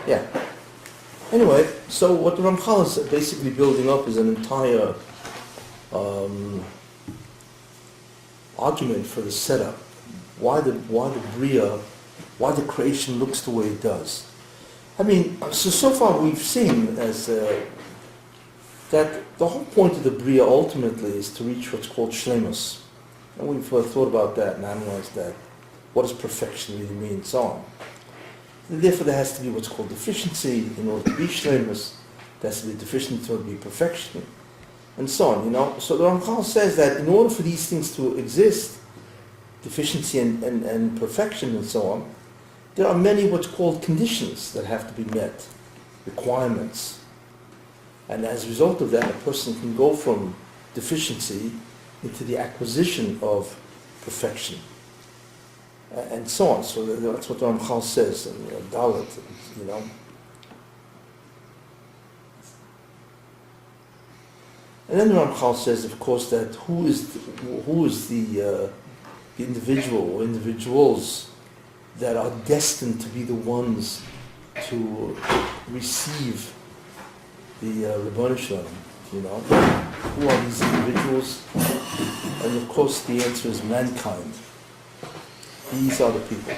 Yeah. Anyway, so what the Ramchal is basically building up is an entire argument for the setup. Why the Bria, why the creation looks the way it does. I mean, so far we've seen as that the whole point of the Bria ultimately is to reach what's called Shlemus. And we've thought about that and analyzed that. What does perfection really mean, and so on. And therefore there has to be what's called deficiency in order to be Shlemus. There has to be deficiency in order to be perfection, and so on, you know. So the Ramchal says that in order for these things to exist, deficiency and perfection and so on, there are many what's called conditions that have to be met, requirements. And as a result of that, a person can go from deficiency into the acquisition of perfection, and so on. So that's what the Ramchal says, and Dalit, you know. And then the Ramchal says, of course, that who is the individual or individuals that are destined to be the ones to receive the Ribono Shel Olam, you know. Who are these individuals? And of course the answer is mankind. These are the people.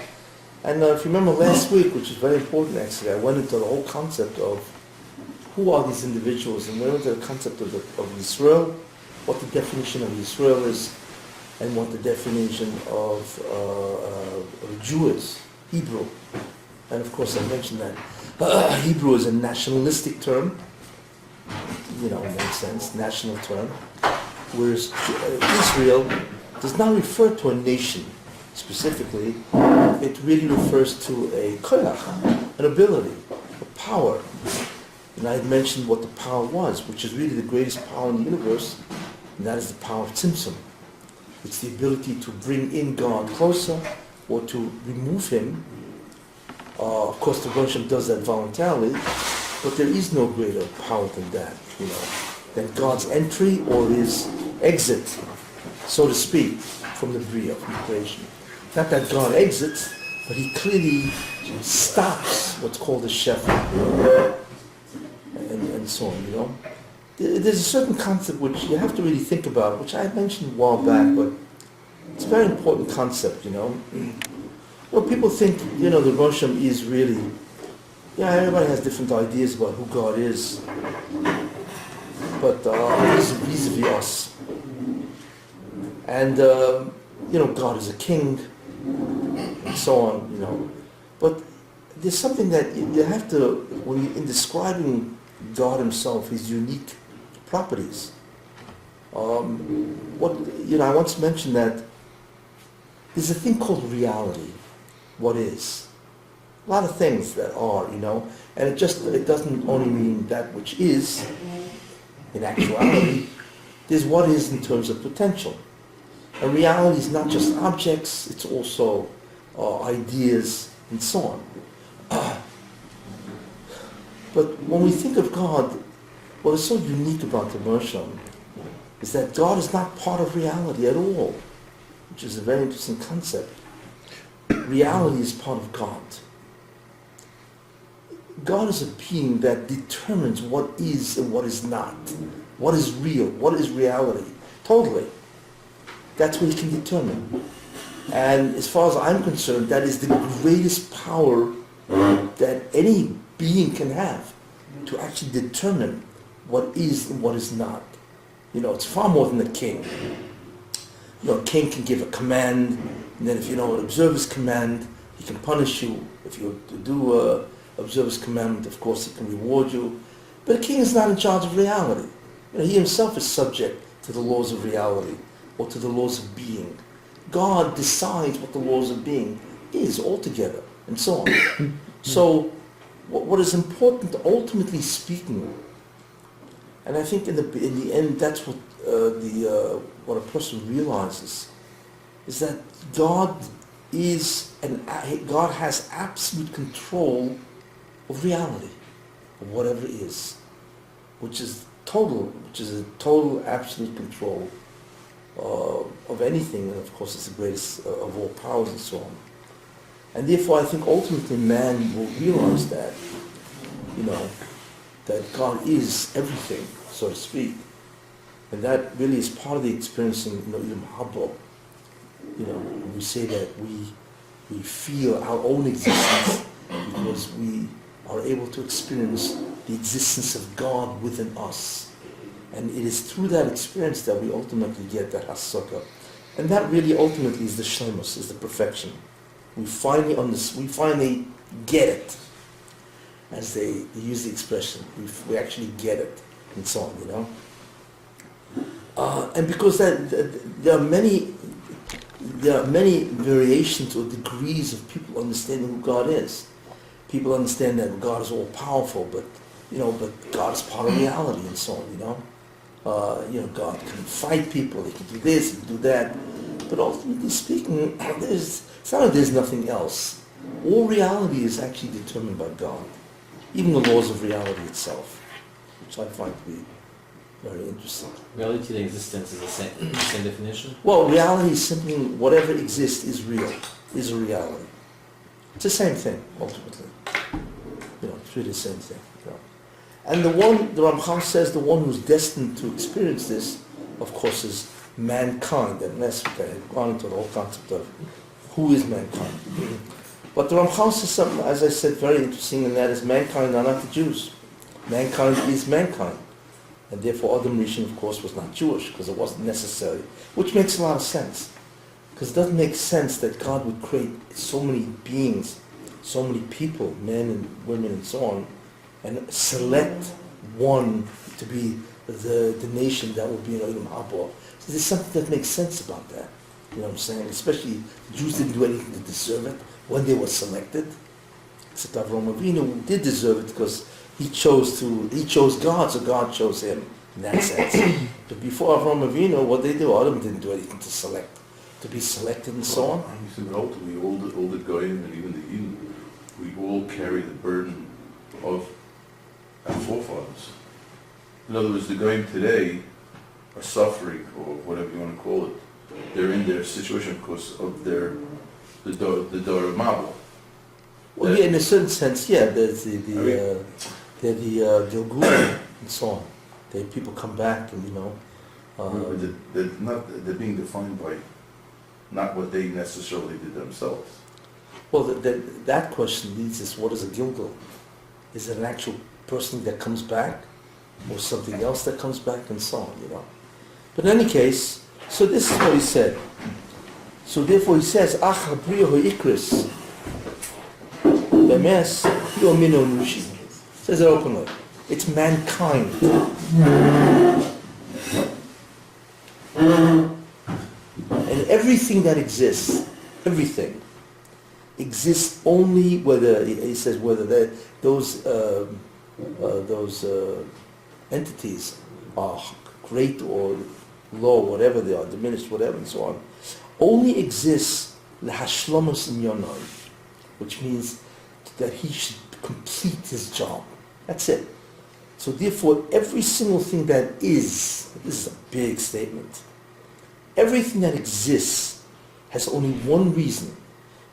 And if you remember last week, which is very important actually, I went into the whole concept of who are these individuals, and went into the concept of Yisrael, what the definition of Yisrael is, and what the definition of a Jew is, Hebrew. And of course I mentioned that Hebrew is a nationalistic term, you know, in that sense, national term, whereas Israel does not refer to a nation specifically. It really refers to a koyach, an ability, a power. And I had mentioned what the power was, which is really the greatest power in the universe, and that is the power of tzimtzum. It's the ability to bring in God closer or to remove him. Of course, the Rosh Hashana does that voluntarily, but there is no greater power than that, you know, than God's entry or his exit, so to speak, from the Bria, from the creation. Not that God exits, but he clearly stops what's called a shefa, and so on, you know. There's a certain concept which you have to really think about, which I had mentioned a while back, but it's a very important concept, you know. Well, people think, you know, the Rosh Hashana is really, yeah, everybody has different ideas about who God is, but vis-a-vis us. And, you know, God is a king, and so on, you know. But there's something that you have to, when you, in describing God himself, his unique properties. I once mentioned that there's a thing called reality, what is. A lot of things that are, you know, and it doesn't only mean that which is, in actuality, there's what is in terms of potential. And reality is not just objects, it's also ideas and so on. But when we think of God, what is so unique about the Rosh Hashana is that God is not part of reality at all, which is a very interesting concept. Reality is part of God. God is a being that determines what is and what is not, what is real, what is reality, totally. That's what he can determine. And as far as I'm concerned, that is the greatest power that any being can have, to actually determine what is and what is not. You know, it's far more than a king. You know, a king can give a command, and then if you don't observe his command, he can punish you. If you do observe his commandment, of course, he can reward you. But a king is not in charge of reality. You know, he himself is subject to the laws of reality, or to the laws of being. God decides what the laws of being is altogether, and so on. So, what is important, ultimately speaking, and I think in the end, that's what what a person realizes, is that God has absolute control of reality, of whatever is, which is a total, absolute control of anything, and of course it's the greatest of all powers and so on. And therefore I think ultimately man will realize that, that God is everything, so to speak. And that really is part of the experiencing, Ilum Habo. We say that we feel our own existence because we are able to experience the existence of God within us. And it is through that experience that we ultimately get that Hasaka. And that really ultimately is the Shlemus, is the perfection. We finally get it, as they use the expression. We actually get it, and so on, and because there are many variations or degrees of people understanding who God is. People understand that God is all powerful, but God is part of reality, and so on, God can fight people, he can do this, he can do that. But ultimately speaking, it's not like there's nothing else. All reality is actually determined by God. Even the laws of reality itself, which I find to be very interesting. Reality and existence is the same definition? Well, reality is simply whatever exists is real, is a reality. It's the same thing, ultimately. It's really the same thing. And the Ramchal says the one who's destined to experience this, of course, is mankind. And that's okay. I've gone into the whole concept of who is mankind. But the Ramchal says something, as I said, very interesting, and that is mankind are not the Jews. Mankind is mankind. And therefore Adam Rishon, of course, was not Jewish, because it wasn't necessary. Which makes a lot of sense. Because it doesn't make sense that God would create so many beings, so many people, men and women and so on, and select one to be the nation that will be in Olam Haba. So there's something that makes sense about that. You know what I'm saying? Especially the Jews didn't do anything to deserve it when they were selected. Except Avraham Avinu did deserve it because he chose God, so God chose him in that sense. But before Avraham Avinu, what they do, Adam didn't do anything to be selected and so on. And ultimately, all the Goyim and even the Eden, we all carry the burden of our forefathers. In other words, the Goyim today are suffering, or whatever you want to call it. They're in their situation because of the Dor of Mabel. Well, yeah, in a certain sense, yeah. There's the Gilgul and so on. People come back and they're being defined by not what they necessarily did themselves. Well, that question leads us, what is a Gilgul? Is it an actual person that comes back, or something else that comes back, and so on, But in any case, so this is what he said. So therefore he says, Ach habriyahu ikris, bemes hiomino nushi. Says it openly. It's mankind. And everything that exists, everything, exists only whether, he says, whether those entities are great or low, whatever they are, diminished, whatever, and so on, only exists l'hashlomus inyanai, which means that he should complete his job. That's it. So therefore, every single thing that is, this is a big statement, everything that exists has only one reason.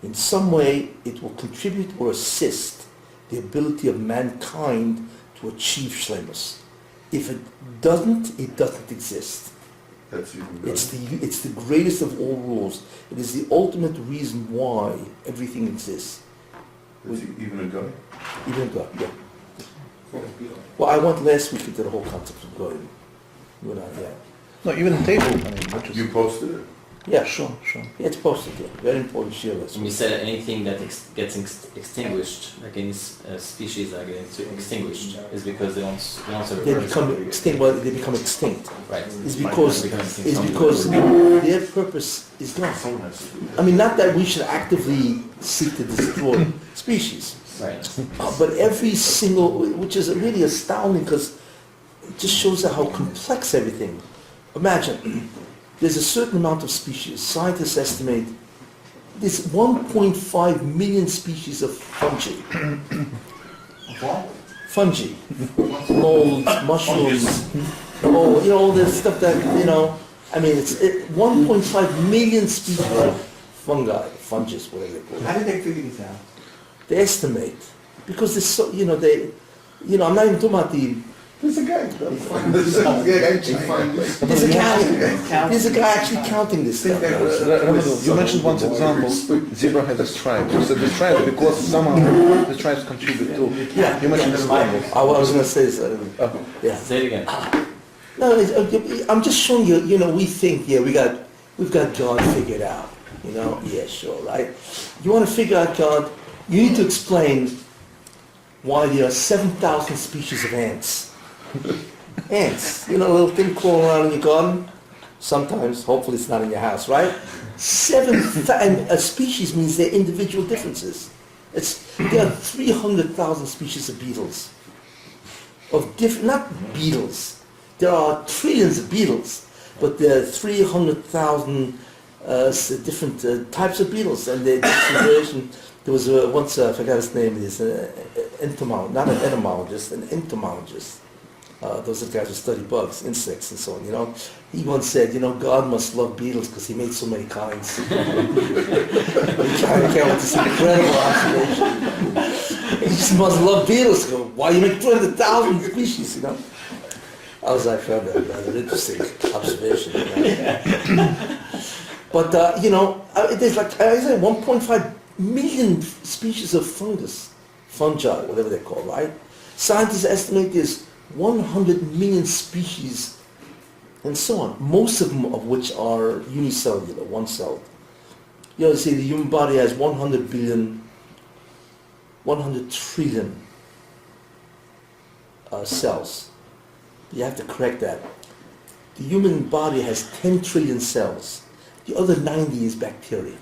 In some way, it will contribute or assist the ability of mankind to achieve shlemus. If it doesn't exist. That's even It's the greatest of all rules. It is the ultimate reason why everything exists. Even a guy? Even God, yeah. Well, I went last week into the whole concept of God. No, even the table. Which is, You posted it? Yeah, sure. Yeah, it's posted there. Very important shiur last And you week. said that anything that gets extinguished, like any species that gets extinguished, is because they don't serve They a become purpose. extinct. Well, they become extinct. Right. It's because their purpose is gone. Someone has to do that. I mean, not that we should actively seek to destroy species, Right. but every single, which is really astounding because it just shows how complex everything. Imagine, there's a certain amount of species. Scientists estimate there's 1.5 million species of fungi. What? Fungi, molds, mushrooms, all this stuff that, I mean, it's 1.5 million species of fungi, fungus, whatever they call it. How did they figure this out? They estimate, because there's so, I'm not even talking about the. There's a guy. There's a guy actually counting this stuff. Ramadu, you mentioned once example, zebra has a stripe. You said the stripe because somehow the stripes contribute too. Yeah. You mentioned the stripe. I was going to say this. Yeah. Say it again. No, I'm just showing you. We think, we've got God figured out. Yeah, sure, right? You want to figure out God? You need to explain why there are 7,000 species of ants. Ants, a little thing crawling around in your garden. Sometimes, hopefully, it's not in your house, right? 7,000 a species means they're individual differences. There are 300,000 species of beetles. Not beetles. There are trillions of beetles, but there are 300,000 different types of beetles, and they're different. There was once, I forgot his name, he's an entomologist, not an etymologist, an entomologist. Those are the guys who study bugs, insects, and so on, He once said, God must love beetles because he made so many kinds. He came with this incredible observation. He just must love beetles. Why you make 200,000 species, I was like, found that rather interesting observation. But, there's like, I said, 1.5 million species of fungi, whatever they're called, right? Scientists estimate there's 100 million species and so on, most of them of which are unicellular, one-celled. See, the human body has 100 trillion cells. You have to correct that. The human body has 10 trillion cells. The other 90 is bacteria.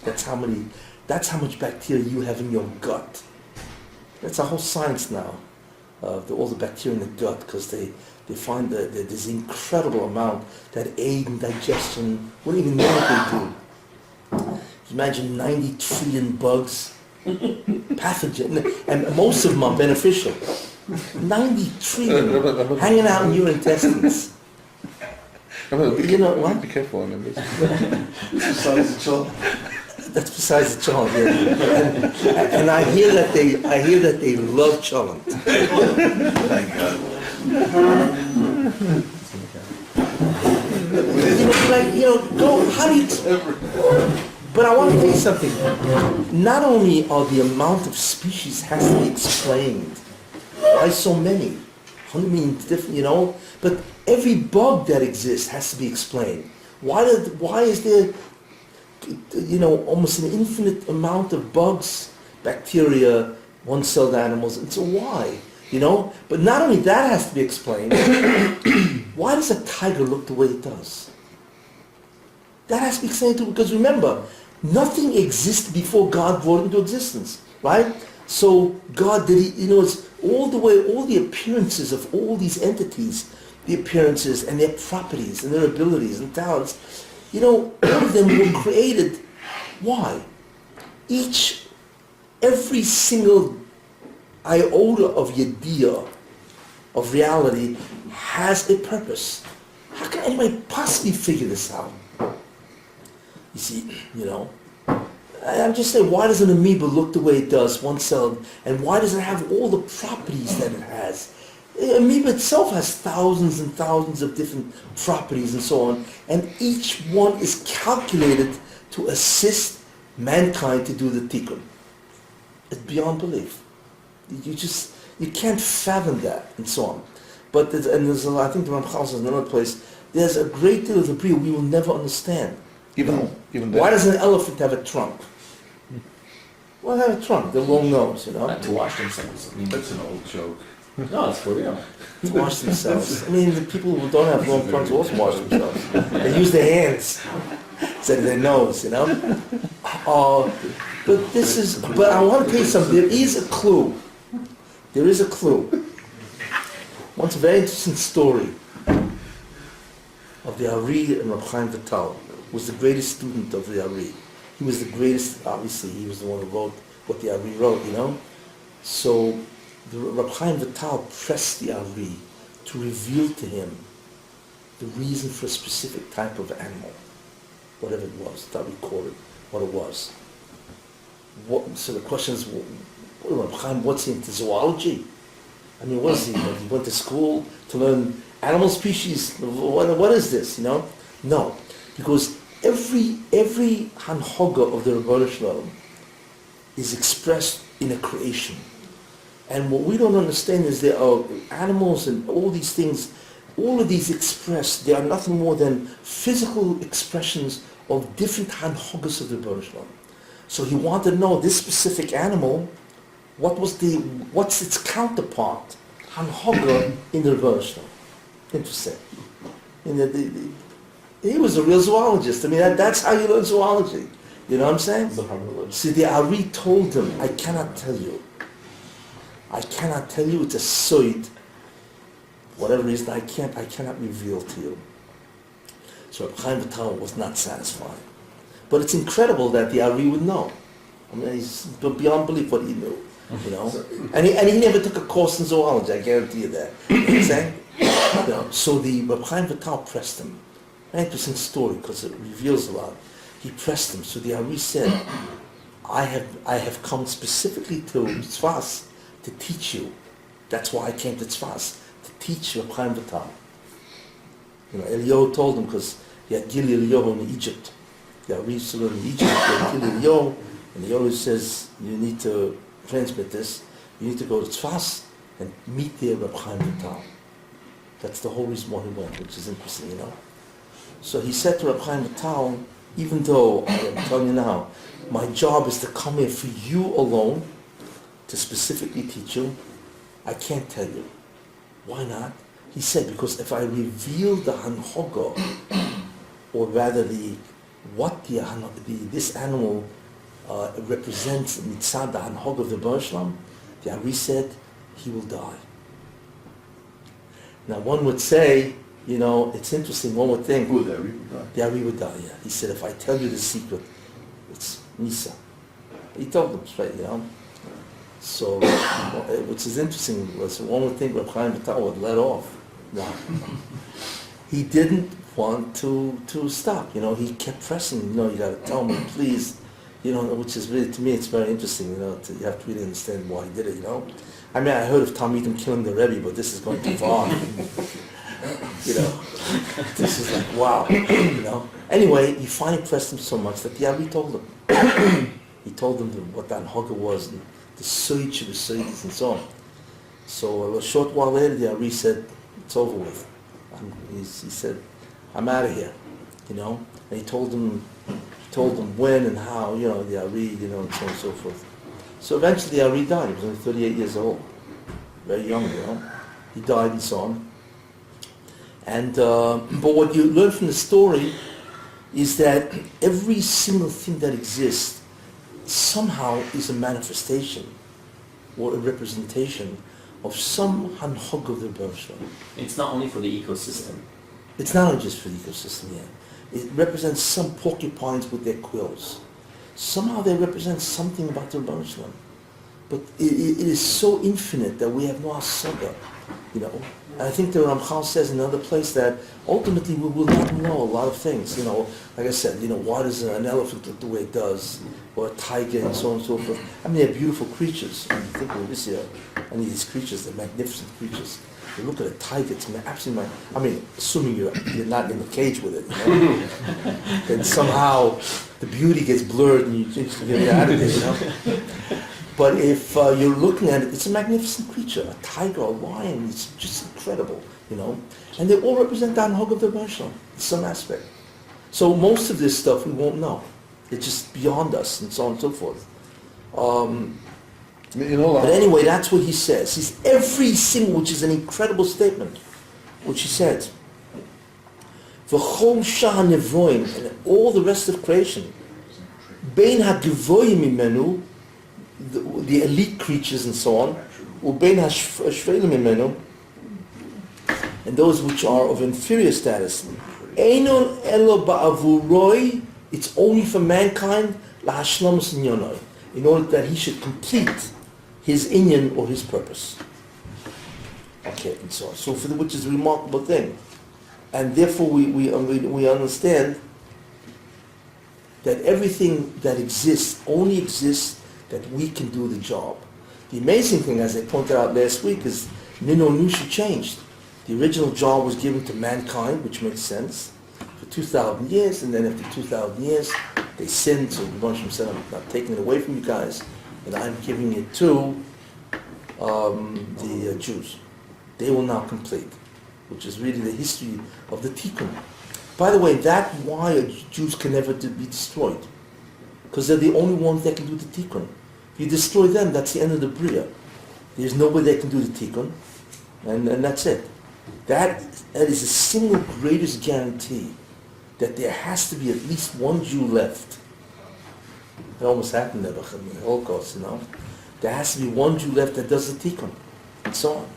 That's how much bacteria you have in your gut. That's a whole science now. All the bacteria in the gut, because they find that there's an incredible amount that aid in digestion. We don't even know what they do. Imagine 90 trillion bugs, pathogen, and most of them are beneficial. 90 trillion hanging out in your intestines. What? Be careful on this. Besides the child. That's besides the cholent, and I hear that they love cholent. Thank God. How do you? But I want to tell you something. Not only are the amount of species has to be explained, why so many, 100 million different, but every bug that exists has to be explained. Why is there? Almost an infinite amount of bugs, bacteria, one-celled animals, and so why? But not only that has to be explained, why does a tiger look the way it does? That has to be explained too, because remember, nothing existed before God brought it into existence, right? So God did, it's all the appearances of all these entities, the appearances and their properties and their abilities and talents, all of them were created. Why? Every single iota of yediyah, of reality, has a purpose. How can anybody possibly figure this out? You see, I'm just saying, why does an amoeba look the way it does, one-celled, and why does it have all the properties that it has? The amoeba itself has thousands and thousands of different properties and so on, and each one is calculated to assist mankind to do the tikkun. It's beyond belief. You can't fathom that and so on. But I think the Ramchal says in another place, there's a great deal of the Bria we will never understand. Even why does an elephant have a trunk? Why have a trunk? The long nose, Not to wash themselves. That's an old joke. No, it's for real. To wash themselves. The people who don't have long trunks also wash themselves. They use their hands instead of their nose, But I want to tell you something. There is a clue. There is a clue. Once a very interesting story of the Ari and Reb Chaim Vital, who was the greatest student of the Ari. He was the greatest, obviously, he was the one who wrote what the Ari wrote, So the Reb Chaim Vital pressed the Ari to reveal to him the reason for a specific type of animal, whatever it was, that we called it, what it was. So the question is, Well, Reb Chaim, what's he into zoology? I mean, what is he? He went to school to learn animal species. What is this? No, because every hanhoga of the Rebbeinu Shalom is expressed in a creation, and what we don't understand is there are animals and all these things. All of these expressed, they are nothing more than physical expressions of different hanhogas of the Rebbeinu Shalom. So he wanted to know this specific animal. What's its counterpart, hanhoga, in the Rebbeinu Shalom? Interesting. He was a real zoologist. I mean, that's how you learn zoology. You know what I'm saying? See, the Ari told him, I cannot tell you. It's a soid. Whatever reason, I cannot reveal to you. So Reb Chaim Vital was not satisfied. But it's incredible that the Ari would know. I mean, it's beyond belief what he knew. And he never took a course in zoology, I guarantee you that. You know what I'm saying? So the Reb Chaim Vital pressed him. An interesting story because it reveals a lot. He pressed him. So the Ari said, I have come specifically to Tzfas to teach you. That's why I came to Tzfas, to teach Reb Chaim Vital. Eliyahu told him because he had Gili Eliyahu in Egypt. The Ari used to learn in Egypt, he had Gili Eliyahu, and the Eliyahu says, you need to transmit this, you need to go to Tzfas and meet there Reb Chaim Vital. That's the whole reason why he went, which is interesting, So he said to Reb Chaim Vital, even though, I'm telling you now, my job is to come here for you alone, to specifically teach you, I can't tell you. Why not? He said, because if I reveal the hanhoga, or rather this animal represents mitzad the hanhoga of the Rebbeinu Shalom, the Ari said, he will die. Now one would say, it's interesting, one would think, Who, the Ari would die? the Ari would die, yeah. He said, if I tell you the secret, it's Nisa. He told them straight, So, which is interesting, was one would think Reb Chaim Vital would let off. No. He didn't want to stop, he kept pressing, you got to tell me, please, which is really, to me, it's very interesting, you have to really understand why he did it, I mean, I heard of Talmidim killing the Rebbe, but this is going too far. This is like, wow, Anyway, he finally pressed him so much that the Ari told him. He told him what that hanhoga was, and the soich of the soids and so on. So a short while later, the Ari said, it's over with. He said, I'm out of here, And he told him when and how, the Ari, and so on and so forth. So eventually the Ari died. He was only 38 years old. Very young, He died and so on. And, but what you learn from the story is that every single thing that exists somehow is a manifestation or a representation of some hanhog of the Rebbeinu Shalom. It's not only for the ecosystem. It's not only just for the ecosystem, It represents some porcupines with their quills. Somehow they represent something about the Rebbeinu Shalom. But it is so infinite that we have no asaga, And I think the Ramchal says in another place that ultimately we will not know a lot of things. Like I said, why does an elephant look the way it does, or a tiger, and so on and so forth. I mean, they're beautiful creatures. I mean, think of this here. I mean, these creatures, they're magnificent creatures. You look at a tiger, it's absolutely assuming you're not in the cage with it, then somehow the beauty gets blurred and you just get out of it, But if you're looking at it, it's a magnificent creature. A tiger, a lion, it's just incredible, And they all represent the hanhog of the Rebbeinu Shalom in some aspect. So most of this stuff we won't know. It's just beyond us and so on and so forth. But anyway, that's what he says. He's every single, which is an incredible statement, which he said. V'chol shah nevroim, and all the rest of creation, bein ha'gevoyim imenu, the elite creatures and so on, ubein ha'shvelim imenu, and those which are of inferior status, einon elo ba'avuroi, it's only for mankind, lahashlomus inyonoi, in order that he should complete his inyan or his purpose. Okay, and so on. So which is a remarkable thing. And therefore we understand that everything that exists only exists that we can do the job. The amazing thing, as I pointed out last week, is Nino Nushi changed. The original job was given to mankind, which makes sense, for 2,000 years, and then after 2,000 years, they sinned, so the Rosh Hashana said, I'm not taking it away from you guys, and I'm giving it to the Jews. They will now complete, which is really the history of the Tikkun. By the way, that's why Jews can never be destroyed, because they're the only ones that can do the Tikkun. If you destroy them, that's the end of the Bria. There's nobody that can do the Tikkun, and that's it. That is the single greatest guarantee that there has to be at least one Jew left. It almost happened there, but in the Holocaust, There has to be one Jew left that does the Tikkun, and so on.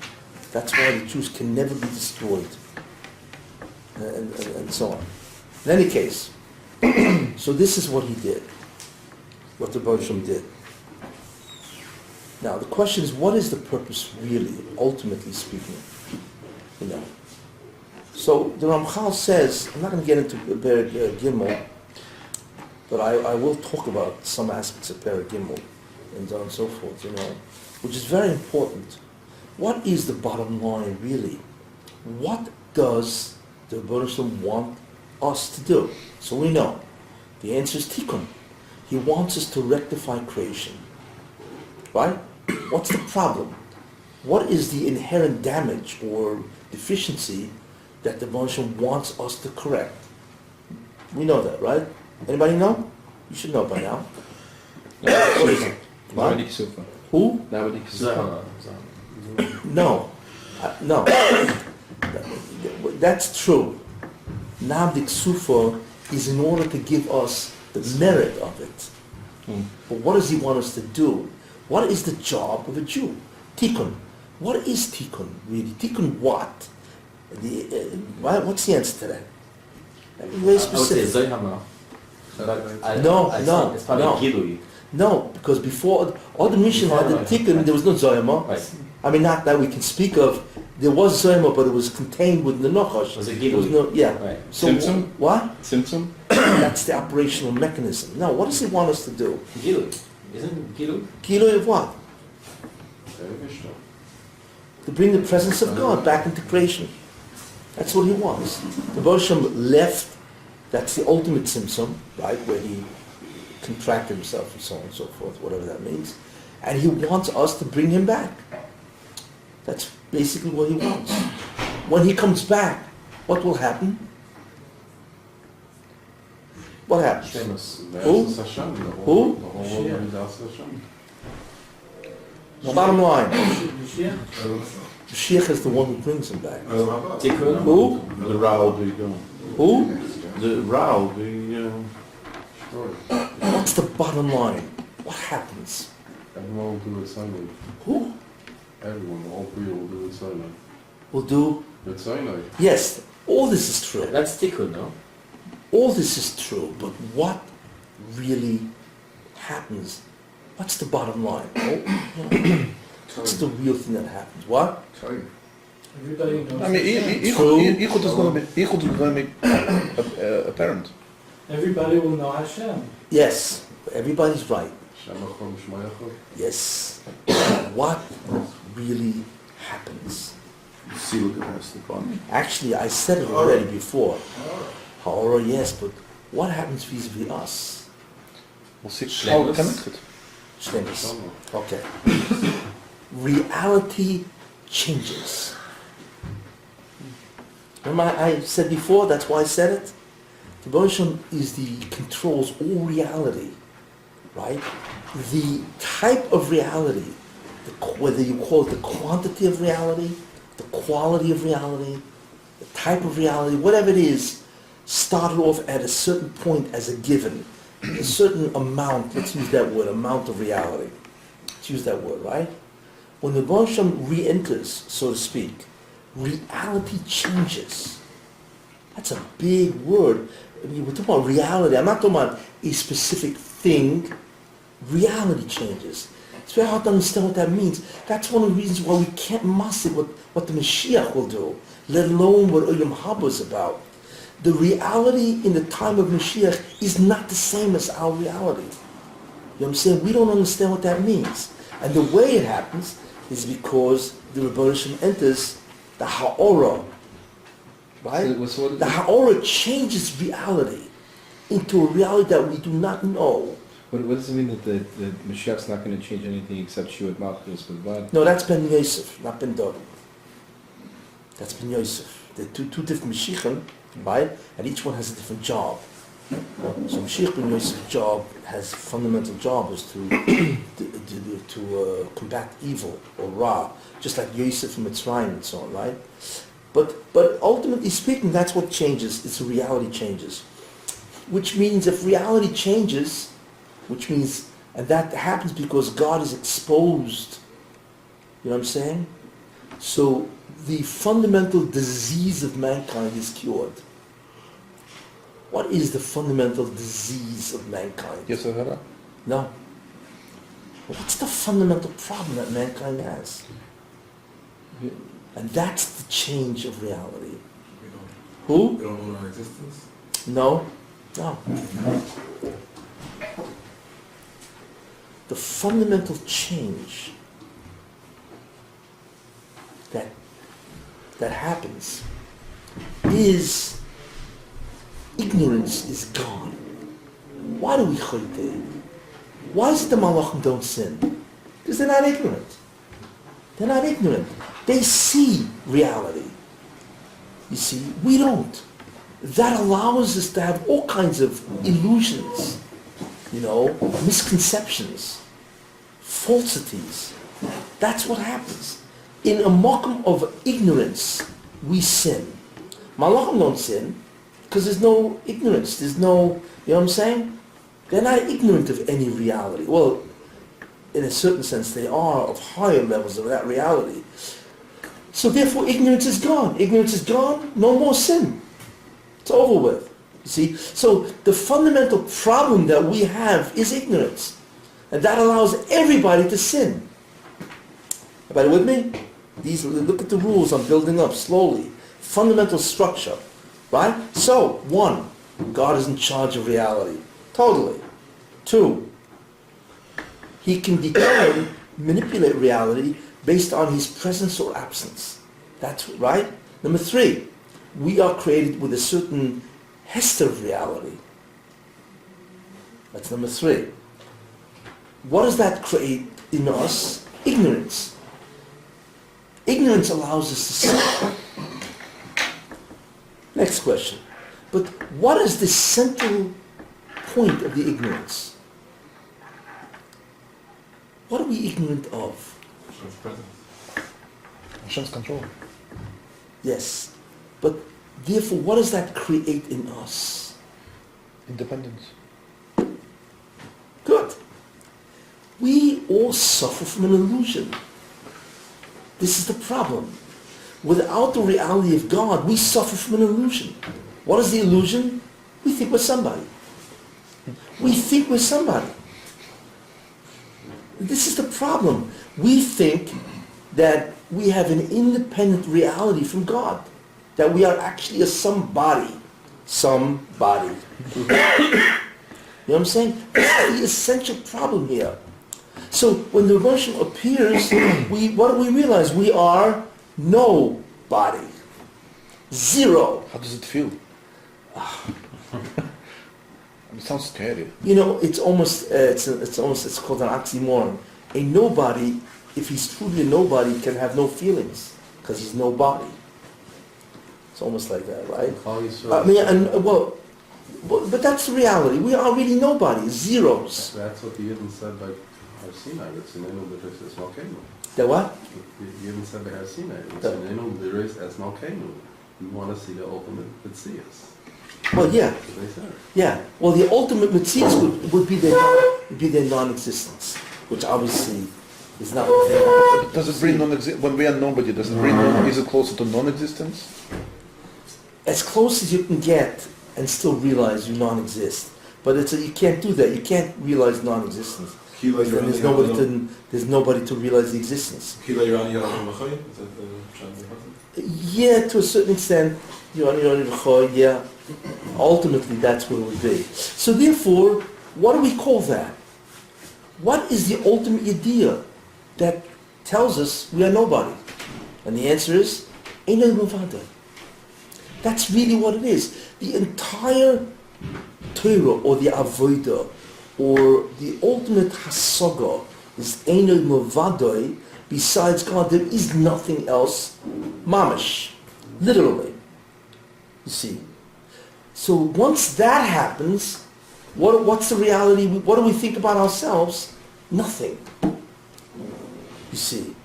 That's why the Jews can never be destroyed, and so on. In any case, so this is what he did, what the Baruch Shem did. Now the question is, what is the purpose really, ultimately speaking? So the Ramchal says, I'm not going to get into Derech Gimel, but I will talk about some aspects of Derech Gimel and so on and so forth, which is very important. What is the bottom line really? What does the Baruch Shem want us to do? So we know. The answer is Tikkun. He wants us to rectify creation. Right? What's the problem? What is the inherent damage or deficiency that the Baruch Shem wants us to correct? We know that, right? Anybody know? You should know by now. What is it? What? Who? Zohar. No. No. That's true. Nabdik Sufa is in order to give us the merit of it. But what does he want us to do? What is the job of a Jew? Tikkun. What is Tikkun really? Tikkun what? What's the answer to that? Very specific. I would say Zohar. No, it's probably Gilui. No, because before all the mission had the Tikkun, there was no Zohar. Right. I mean, not that we can speak of. There was Zohar, but it was contained within the Nochash. Was it There was Gilui? yeah. Right. So Tzimtzum? what? Tzimtzum? That's the operational mechanism. Now, what does he want us to do? Gilui. Isn't Gilui? Kilo of what? To bring the presence of God back into creation. That's what he wants. The Baruch Shem left, that's the ultimate Tzimtzum, right, where he contracted himself and so on and so forth, whatever that means. And he wants us to bring him back. That's basically what he wants. When he comes back, what will happen? What happens? Who? Who? Bottom line, Mashiach is the one who brings him back. Tikkun. Who? The Ra will be gone. Who? The Ra will be What's the bottom line? What happens? Everyone will do it silently. Who Everyone, all three will do it silently. will do? It's silent. Yes, all this is true. That's Tikkun, no? All this is true, but what really happens? What's the bottom line? What's the real thing that happens? What? Everybody knows. I mean, True. Yichud is going to be apparent. Everybody will know Hashem. Yes, everybody's right. Shemachom Shmayachom. Yes. What really happens? See what the rest of the body. Actually, I said it already before. Ha'ora, yes, but what happens vis-a-vis us? We'll see how Shlemus. connected. Shlemus. Okay. Reality changes. Remember I said before, that's why I said it? The Baruch Shem controls all reality, right? The type of reality, whether you call it the quantity of reality, the quality of reality, the type of reality, whatever it is, started off at a certain point as a given, a certain amount, let's use that word, amount of reality. Let's use that word, right? When the Baruch Shem re-enters, so to speak, reality changes. That's a big word. I mean, we're talking about reality. I'm not talking about a specific thing. Reality changes. It's very hard to understand what that means. That's one of the reasons why we can't master what the Mashiach will do, let alone what Olam Haba is about. The reality in the time of Mashiach is not the same as our reality. You know what I'm saying? We don't understand what that means. And the way it happens is because the Rebbeinu Shem enters the ha'ora, right? So what is The ha'ora changes reality into a reality that we do not know. What does it mean that the Mashiach's not going to change anything except Shiur Malchus with God? No, that's Ben Yosef, not Ben David. That's Ben Yosef. They're two different Mashiachim, right? And each one has a different job. So Mashiach Ben Yosef's job has fundamental job is to combat evil or Ra, just like Yosef from Mitzrayim and so on, right? But ultimately speaking, that's what changes. It's a reality changes, which means if reality changes, and that happens because God is exposed. You know what I'm saying? So the fundamental disease of mankind is cured. What is the fundamental disease of mankind? Yes, Sahara? No. What's the fundamental problem that mankind has? And that's the change of reality. Who? We don't own our existence. No. The fundamental change that happens is ignorance is gone. Why do we chayte? Why is it the malachim don't sin? Because they're not ignorant. They're not ignorant. They see reality. You see, we don't. That allows us to have all kinds of illusions, misconceptions, falsities. That's what happens. In a mokum of ignorance, we sin. Malachim don't sin because there's no ignorance. There's no, you know what I'm saying? They're not ignorant of any reality. Well, in a certain sense, they are of higher levels of that reality. So therefore, ignorance is gone. Ignorance is gone, no more sin. It's over with. You see? So the fundamental problem that we have is ignorance. And that allows everybody to sin. Everybody with me? Look at the rules I'm building up slowly. Fundamental structure. Right? So, 1, God is in charge of reality. Totally. 2, He can manipulate reality based on His presence or absence. That's right. Number 3, we are created with a certain hester of reality. That's number 3. What does that create in us? Ignorance. Ignorance allows us to sin. Next question. But what is the central point of the ignorance? What are we ignorant of? Hashem's presence. Hashem's control. Yes. But therefore, what does that create in us? Independence. Good. We all suffer from an illusion. This is the problem. Without the reality of God, we suffer from an illusion. What is the illusion? We think we're somebody. We think we're somebody. This is the problem. We think that we have an independent reality from God. That we are actually a somebody. Somebody. You know what I'm saying? That's the essential problem here. So when the Rosh Hashana appears, what do we realize? We are nobody. Zero. How does it feel? It sounds scary. It's almost it's called an oxymoron. A nobody, if he's truly a nobody, can have no feelings because he's nobody. It's almost like that, right? But that's the reality. We are really nobody, zeros. That's what the Yidden said by Har Sinai. It's an enum that is malkeinu. The what? The Yidden said by Har Sinai. It's an enum that is as malkeinu. We want to see the ultimate Metzias. Well, yeah. That's what they said. Yeah. Well, the ultimate Metzias would be their non-existence, which obviously is not what they want. Does it bring when we are nobody, does it bring is it closer to non-existence? As close as you can get and still realize you non-exist. But you can't do that. You can't realize non-existence. And there's nobody to realize the existence. Yeah, to a certain extent, yeah. Ultimately, that's what it would be. So therefore, what do we call that? What is the ultimate idea? that tells us we are nobody? And the answer is, Eino Mavadai. That's really what it is. The entire Torah or the Avodah or the ultimate Hasaga is Eino Mavadai. Besides God, there is nothing else. Mamish. Literally. You see. So once that happens, what's the reality? What do we think about ourselves? Nothing. You see.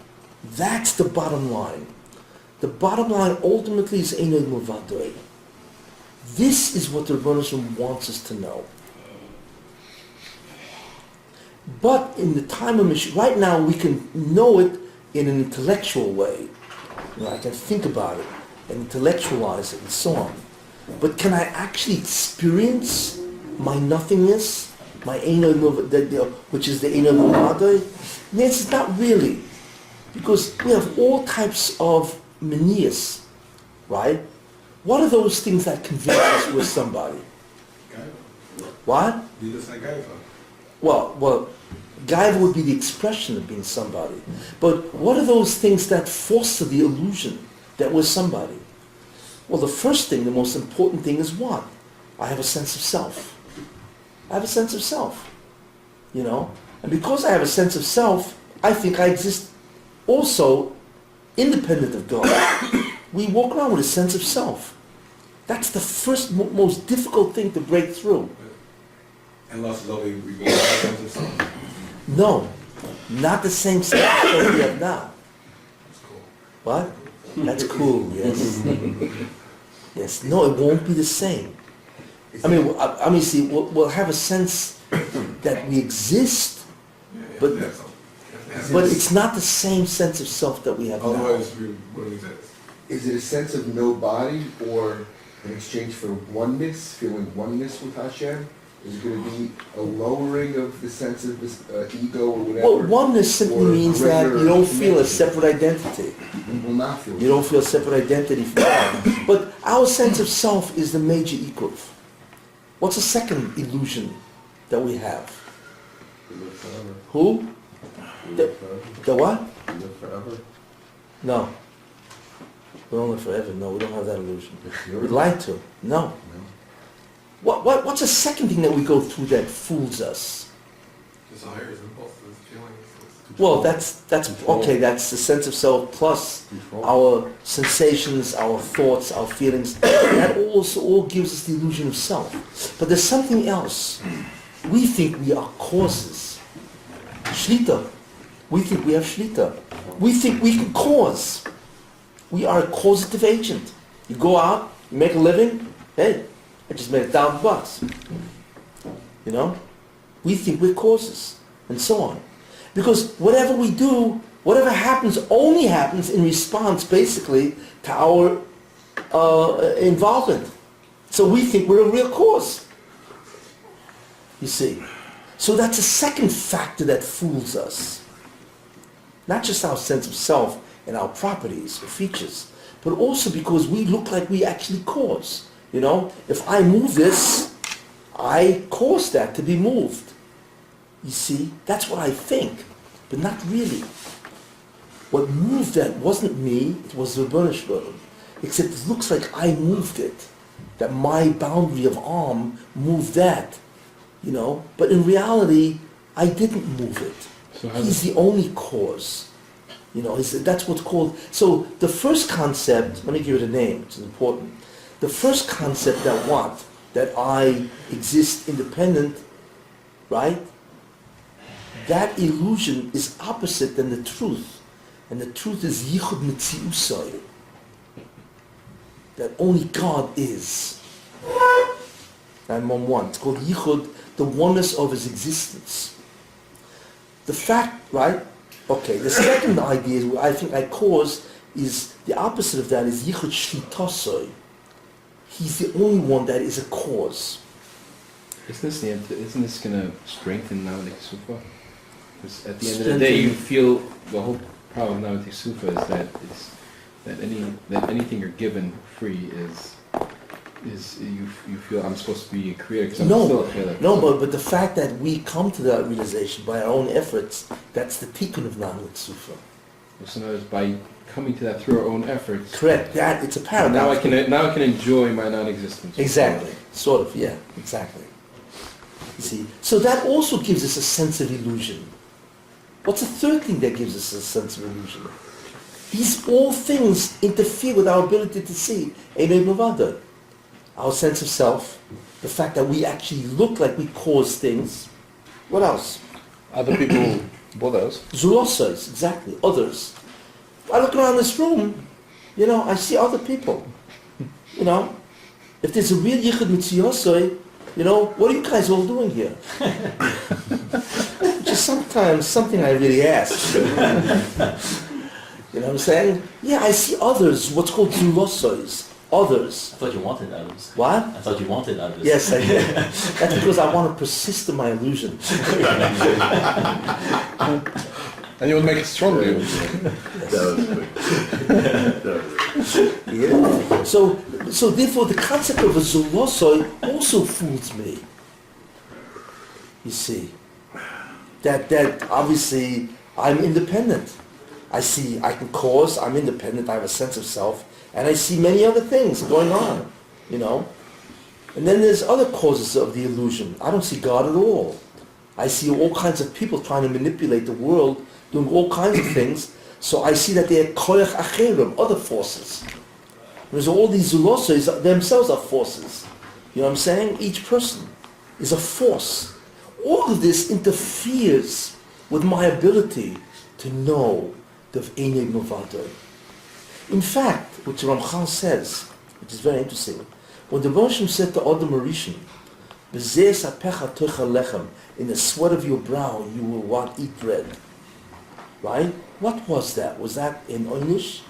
That's the bottom line. The bottom line ultimately is Eino Mavadai. This is what the Rebbeinu Shalom wants us to know. But in the time of Mashiach, right now we can know it in an intellectual way. I can think about it and intellectualize it and so on. But can I actually experience my nothingness, my Eino Mavadai, which is the Eino Mavadai? The answer is not really. Because we have all types of manias, right? What are those things that convince us we're somebody? What? Well, Gaiva would be the expression of being somebody. But what are those things that foster the illusion that we're somebody? Well, the first thing, the most important thing is what? I have a sense of self. I have a sense of self. And because I have a sense of self, I think I exist also independent of God. We walk around with a sense of self. That's the first, most difficult thing to break through. And lost loving, we go sense of self. No, not the same sense of self we have now. That's cool. What? That's cool, yes. Yes, no, it won't be the same. See, we'll have a sense that we exist, but it's not the same sense of self that we have now. Otherwise, we wouldn't exist. Is it a sense of no body or in exchange for oneness, feeling oneness with Hashem? Is it going to be a lowering of the sense of this, ego or whatever? Well, oneness simply means that you don't feel a separate identity. You will not feel. You don't feel a separate identity from God. But our sense of self is the major equal. What's the second illusion that we have? We live forever. Who? We live forever. The what? We live forever. No. We don't live forever. No, we don't have that illusion. We'd like to. No. What's the second thing that we go through that fools us? Desires, impulses, feelings. Well, that's okay. That's the sense of self plus our sensations, our thoughts, our feelings. That also all gives us the illusion of self. But there's something else. We think we are causes. Shlita. We think we have shlita. We think we can cause. We are a causative agent. You go out, you make a living. Hey, I just made $1,000. We think we're causes, and so on. Because whatever we do, whatever happens, only happens in response, basically, to our involvement. So we think we're a real cause. You see. So that's a second factor that fools us. Not just our sense of self and our properties or features, but also because we look like we actually cause. If I move this, I cause that to be moved. You see, that's what I think, but not really. What moved that wasn't me, it was the Rebbeinu Shalom. Except it looks like I moved it. That my boundary of arm moved that. But in reality, I didn't move it. So He's the only cause. That's what's called... So the first concept, let me give it a name, it's important. The first concept that I exist independent, right? That illusion is opposite than the truth. And the truth is yichud mitziusai. That only God is. And one. It's called yichud, the oneness of his existence. The fact, right? Okay, the second idea is, I think I cause, is the opposite of that is yichud shlitasai. He's the only one that is a cause. Isn't this going to strengthen Naotik Sufa? Because at the end of the day, you feel the whole problem of Naotik Sufa is that anything you're given free is is you feel I'm supposed to be a creator because I'm No, still a creator. no, but the fact that we come to that realization by our own efforts, that's the tikkun of Na'amut Sufa. So now it's by coming to that through our own efforts. Correct. That it's a paradox. Now I can enjoy my non-existence. Exactly. Sort of. Yeah. Exactly. You see. So that also gives us a sense of illusion. What's the third thing that gives us a sense of illusion? These all things interfere with our ability to see Einay Mavada. Our sense of self, the fact that we actually look like we cause things. What else? Other people bother us. Zulosas, exactly, others. I look around this room, I see other people. If there's a real Yichud Mitziyosoi, what are you guys all doing here? Which is sometimes something I really ask. You know what I'm saying? Yeah, I see others, what's called Zulosois, others. I thought you wanted others. What? I thought you wanted others. Yes, I did. That's because I want to persist in my illusion. And you will make it stronger. Yeah. So therefore the concept of a zulosoi also fools me. You see. That obviously I'm independent. I see I can cause, I'm independent, I have a sense of self, and I see many other things going on, And then there's other causes of the illusion. I don't see God at all. I see all kinds of people trying to manipulate the world, doing all kinds of things. So I see that they're koyach acherim, other forces. There's all these zulosas themselves are forces. You know what I'm saying? Each person is a force. All of this interferes with my ability to know the Einay Mavada. In fact, which Ramchal says, which is very interesting, when the Rosh Hashanah said to Adam Arishan, "B'zeh sapecha tochel lechem," in the sweat of your brow you will eat bread. Right? What was that? Was that an oynish?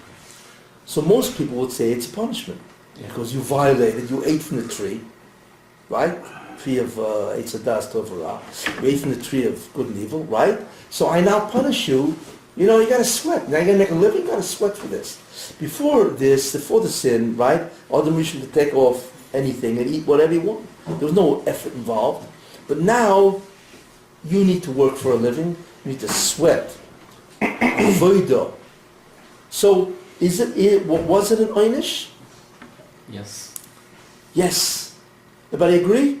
So most people would say it's a punishment because you violated, you ate from the tree, right? Tree of Eitz Hadas Tov Ra. You ate from the tree of good and evil, right? So I now punish you. You got to sweat. Now you're going to make a living. You got to sweat for this. Before the sin, right? Adam Rishon could take off anything and eat whatever you want. There was no effort involved. But now you need to work for a living. You need to sweat. Avodah. So was it an oynish? Yes. Yes. Everybody agree?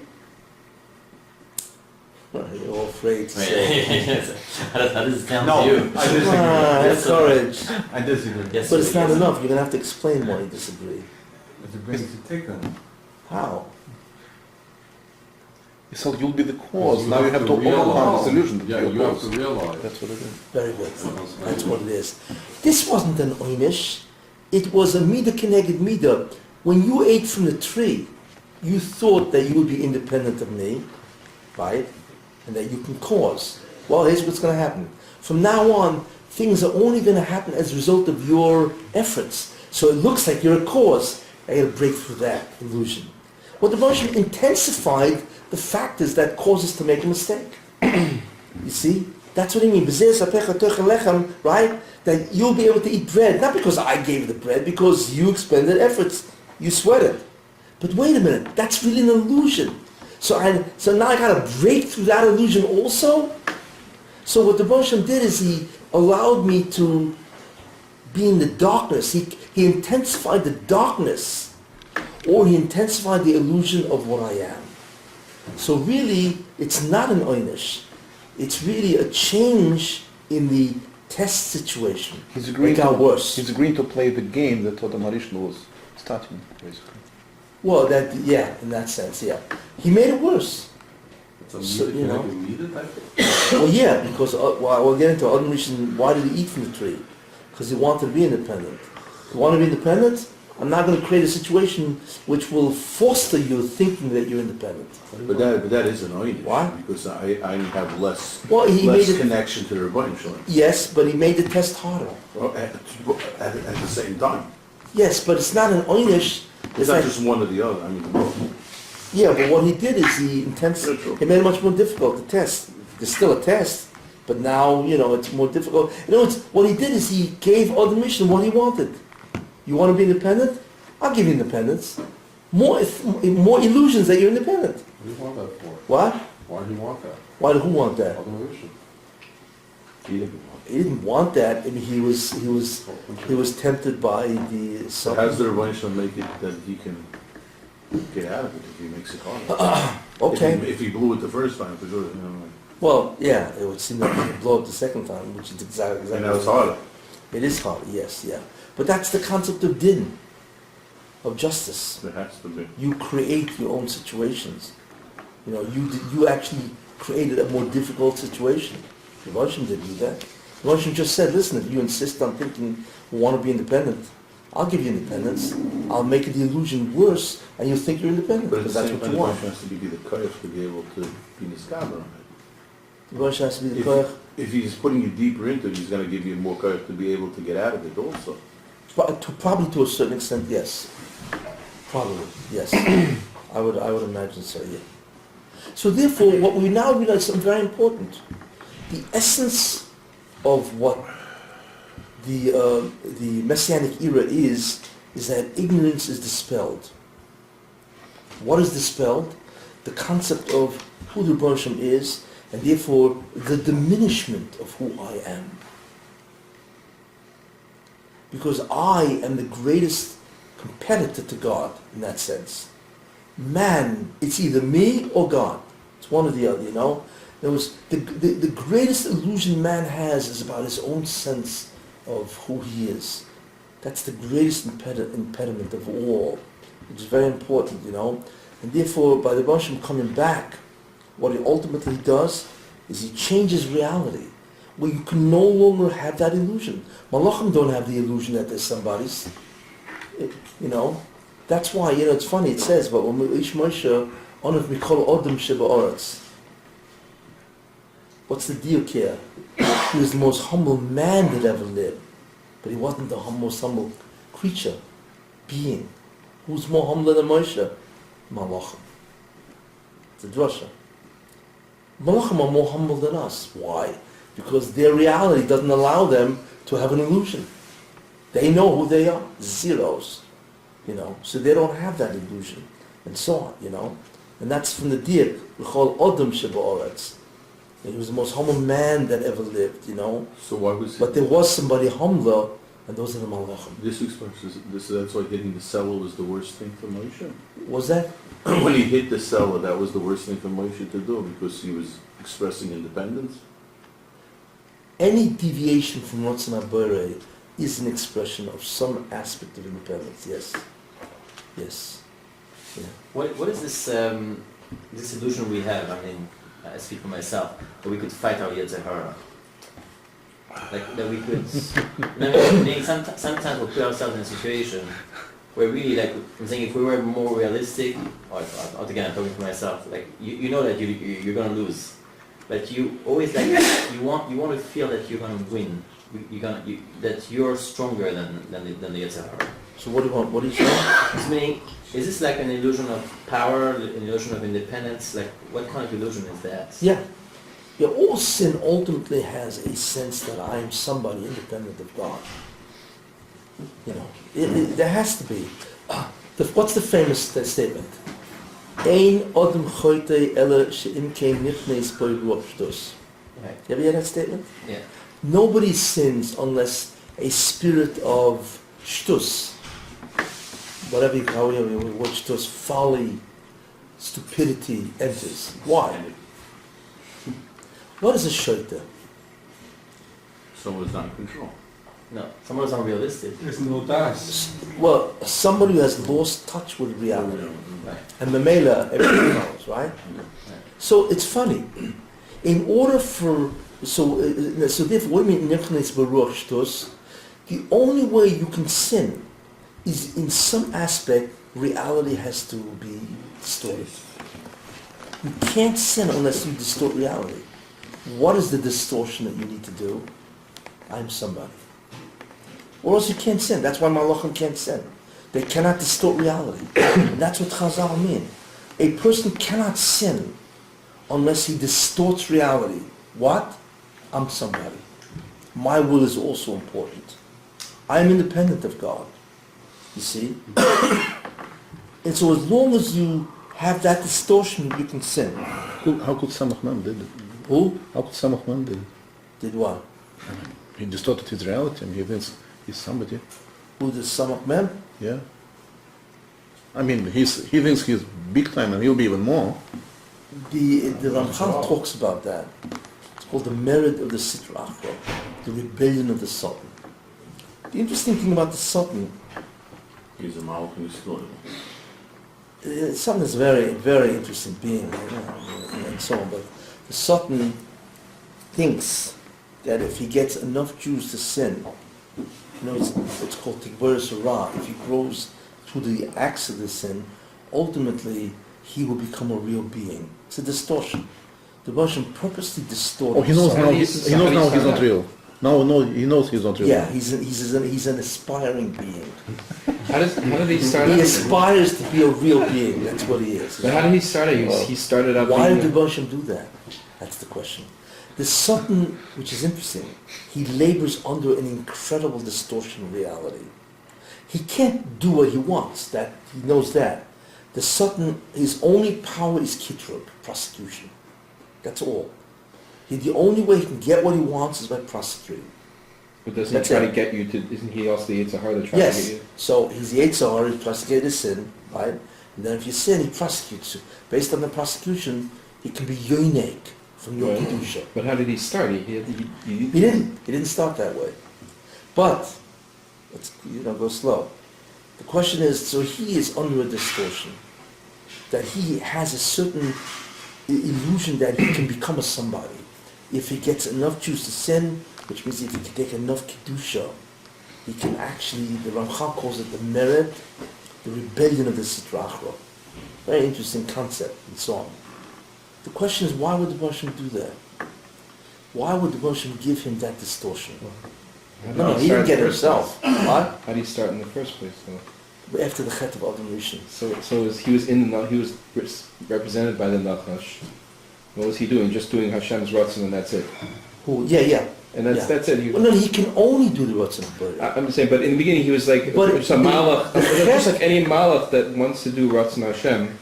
You're all afraid to say. How does it sound No, to you? I disagree. Come on, Yes, sir. courage. I disagree. Yes, But it's sir, not yes. enough. You're going to have to explain why you disagree. It's a basic tikkun. How? So you'll be the cause. Now you have to realize- overcome this illusion. that Yeah, you're you have cause. to realize. That's what it is. Very good. That's what it is. This wasn't an oynish. It was a midah keneged midah. When you ate from the tree, you thought that you would be independent of me, right? And that you can cause. Well, here's what's going to happen. From now on, things are only going to happen as a result of your efforts. So it looks like you're a cause. I got to break through that illusion. What the Rosh intensified the factors that cause us to make a mistake. You see? That's what I mean. Right? That you'll be able to eat bread, not because I gave you the bread, because you expended efforts. You sweated. But wait a minute, that's really an illusion. So now I got to break through that illusion also? So what the Rosh did is he allowed me to be in the darkness. He intensified the darkness, or he intensified the illusion of what I am. So really, it's not an oynish. It's really a change in the test situation. He's agreeing It got worse. He's agreeing to play the game that Adam Arishan was starting, basically. Well, in that sense, yeah. He made it worse. It's a So, meter, you know. meter type of. Well, yeah, because we'll get into Adam Rishon. Why did he eat from the tree? Because he wanted to be independent. You want to be independent? I'm not going to create a situation which will foster you thinking that you're independent. But that is an oynish. Why? Because I have less Well, less connection to the Rebbeinu Shalom. Yes, but he made the test harder. Well, at the same time. Yes, but it's not an oynish. It's not just one or the other. I mean, both. Yeah, but what he did is he made it much more difficult to test. There's still a test, but now, it's more difficult. In other words, what he did is he gave Adam Rishon what he wanted. You want to be independent? I'll give you independence. More illusions that you're independent. What do you want that for? What? Why do you want that? Why did who want that? Automation. He didn't want He didn't want that. I mean, he was tempted by the. So how's the Rebbeinu make it that he can get out of it if he makes it hard? Okay. If he blew it the first time, for sure, you know, like, Well, yeah, it would seem that he would blow up the second time, which is exactly. and now it's harder. It is hard, yes, yeah. But that's the concept of din, of justice. There has to be. You create your own situations. You know, you actually created a more difficult situation. The Russian didn't do that. The Russian just said, listen, if you insist on thinking you want to be independent, I'll give you independence. I'll make the illusion worse, and you'll think you're independent, But at the because that's same what time, you the want. Rebbeinu has to be the koyach to be able to be niskaber on it. The Russian has to be the If- koyach. If he's putting you deeper into it, he's going to give you more courage to be able to get out of it also. Probably to a certain extent, yes. Probably, yes. I would imagine so, yeah. So therefore, what we now realize is something very important. The essence of what the Messianic era is that ignorance is dispelled. What is dispelled? The concept of who the Rebbeinu Hashem is, and therefore the diminishment of who I am. Because I am the greatest competitor to God in that sense. Man, it's either me or God. It's one or the other, you know. There was the greatest illusion man has is about his own sense of who he is. That's the greatest impediment of all, which is very important, you know. And therefore, by the Rebbeinu Hashem coming back, what he ultimately does is he changes reality, where you can no longer have that illusion. Malachim don't have the illusion that there's somebody's, you know. That's why, you know, it's funny, it says, but when Ish Moshe, Onav Mikol Odom Sheba Oretz. What's the deal here? He was the most humble man that ever lived, but he wasn't the most humble creature, being. Who's more humble than Moshe? Malachim. It's a drasha. Malachim are more humble than us. Why? Because their reality doesn't allow them to have an illusion. They know who they are, zeros, you know, so they don't have that illusion, and so on, you know. And that's from the dir, L'chol Odom Sheba Oretz. He was the most humble man that ever lived, you know. So why was he? But there was somebody humbler, and those are the Malachim. This expresses this. That's why hitting the cellar was the worst thing for Moshe. Was that? When he hit the cellar, that was the worst thing for Moshe to do because he was expressing independence. Any deviation from Ratzon HaBorei is an expression of some aspect of independence, yes. Yes. Yeah. What is this illusion we have? I mean, I speak for myself, that we could fight our Yetzer Hara. Like that we could. I mean, sometimes we put ourselves in a situation where really, like, I'm saying, if we were more realistic, or again, I'm talking for myself, like you know that you're gonna lose, but you always like you want to feel that you're gonna win. That you're stronger than the Yetzer Hara. So what do you want? What do you say? It's meaning, is this like an illusion of power, an illusion of independence? Like, what kind of illusion is that? Yeah. Yeah, all sin ultimately has a sense that I am somebody independent of God. You know, there has to be. What's the famous statement? Ein odem choyte ele she'im kein nichnes boi ruach shtus. Right. You ever hear that statement? Yeah. Nobody sins unless a spirit of shtus, whatever you call it, what shtus, folly, stupidity enters. Why? What is a shaita? Someone's not in control. No, someone's unrealistic. There's no das. Well, somebody who has lost touch with reality. Right. And Mamela, everything knows, right? So it's funny. In order for, so therefore, what do you mean, nichnes beruach shtus? The only way you can sin is in some aspect, reality has to be distorted. You can't sin unless you distort reality. What is the distortion that you need to do? I'm somebody. Or else you can't sin. That's why Malachim can't sin. They cannot distort reality. And that's what Chazal mean. A person cannot sin unless he distorts reality. What? I'm somebody. My will is also important. I am independent of God. You see? And so as long as you have that distortion, you can sin. How could Samach Mem did it? Who How could Samach Mem did it? did what? He distorted his reality. I mean, he thinks he's somebody. Who did Samach Mem? Yeah. I mean, he thinks he's big time and he'll be even more. The Ramchal talks about that. It's called the merit of the Sitra Achra, the rebellion of the Sultan. The interesting thing about the Sultan, He's a Malach and he's still. Sultan is a very, very interesting being, and so on, but the Sultan thinks that if he gets enough Jews to sin, it's called Tikbar Surah, if he grows through the acts of the sin, ultimately he will become a real being. It's a distortion. The Russian purposely distorted. Oh, he knows the now. Sultan. He knows now he's not real. No, he knows he's not real. Yeah, he's an aspiring being. How did he start He out? aspires to be a real being. That's what he is. But how did he start out? He started out Why being did the Russian do that? That's the question. There's something which is interesting. He labors under an incredible distortion of reality. He can't do what he wants. That he knows that. The Sultan, his only power is kitrug, prosecution. That's all. The only way he can get what he wants is by prosecuting. But doesn't That's he try it. to get you to? Isn't he also the Yitzhar that tries to Yes. get you? So he's the Yitzhar, he prosecutes a sin, right? And then if you sin, he prosecutes you. Based on the prosecution, he can be yoinek from your Right. kedusha. But how did he start? He He didn't start that way. But let's go slow. The question is, so he is under a distortion, that he has a certain illusion that he can become a somebody if he gets enough Jews to sin, which means if he can take enough kedusha, he can actually, the Ramchal calls it the merit, the rebellion of the Sitra Achra. Very interesting concept and so on. The question is, why would the Russian do that? Why would the Russian give him that distortion? No, he didn't get it himself. What? How did he start in the first place, though? After the Chet of Adam Rishon. He was represented by the Nachash. What was he doing? Just doing Hashem's Ratzon and that's it. Who? Yeah. And that's it. Well, no, he can only do the Ratzon B'Torah. I'm saying, but in the beginning he was like just a malach, just like any malach that wants to do Ratzon Hashem.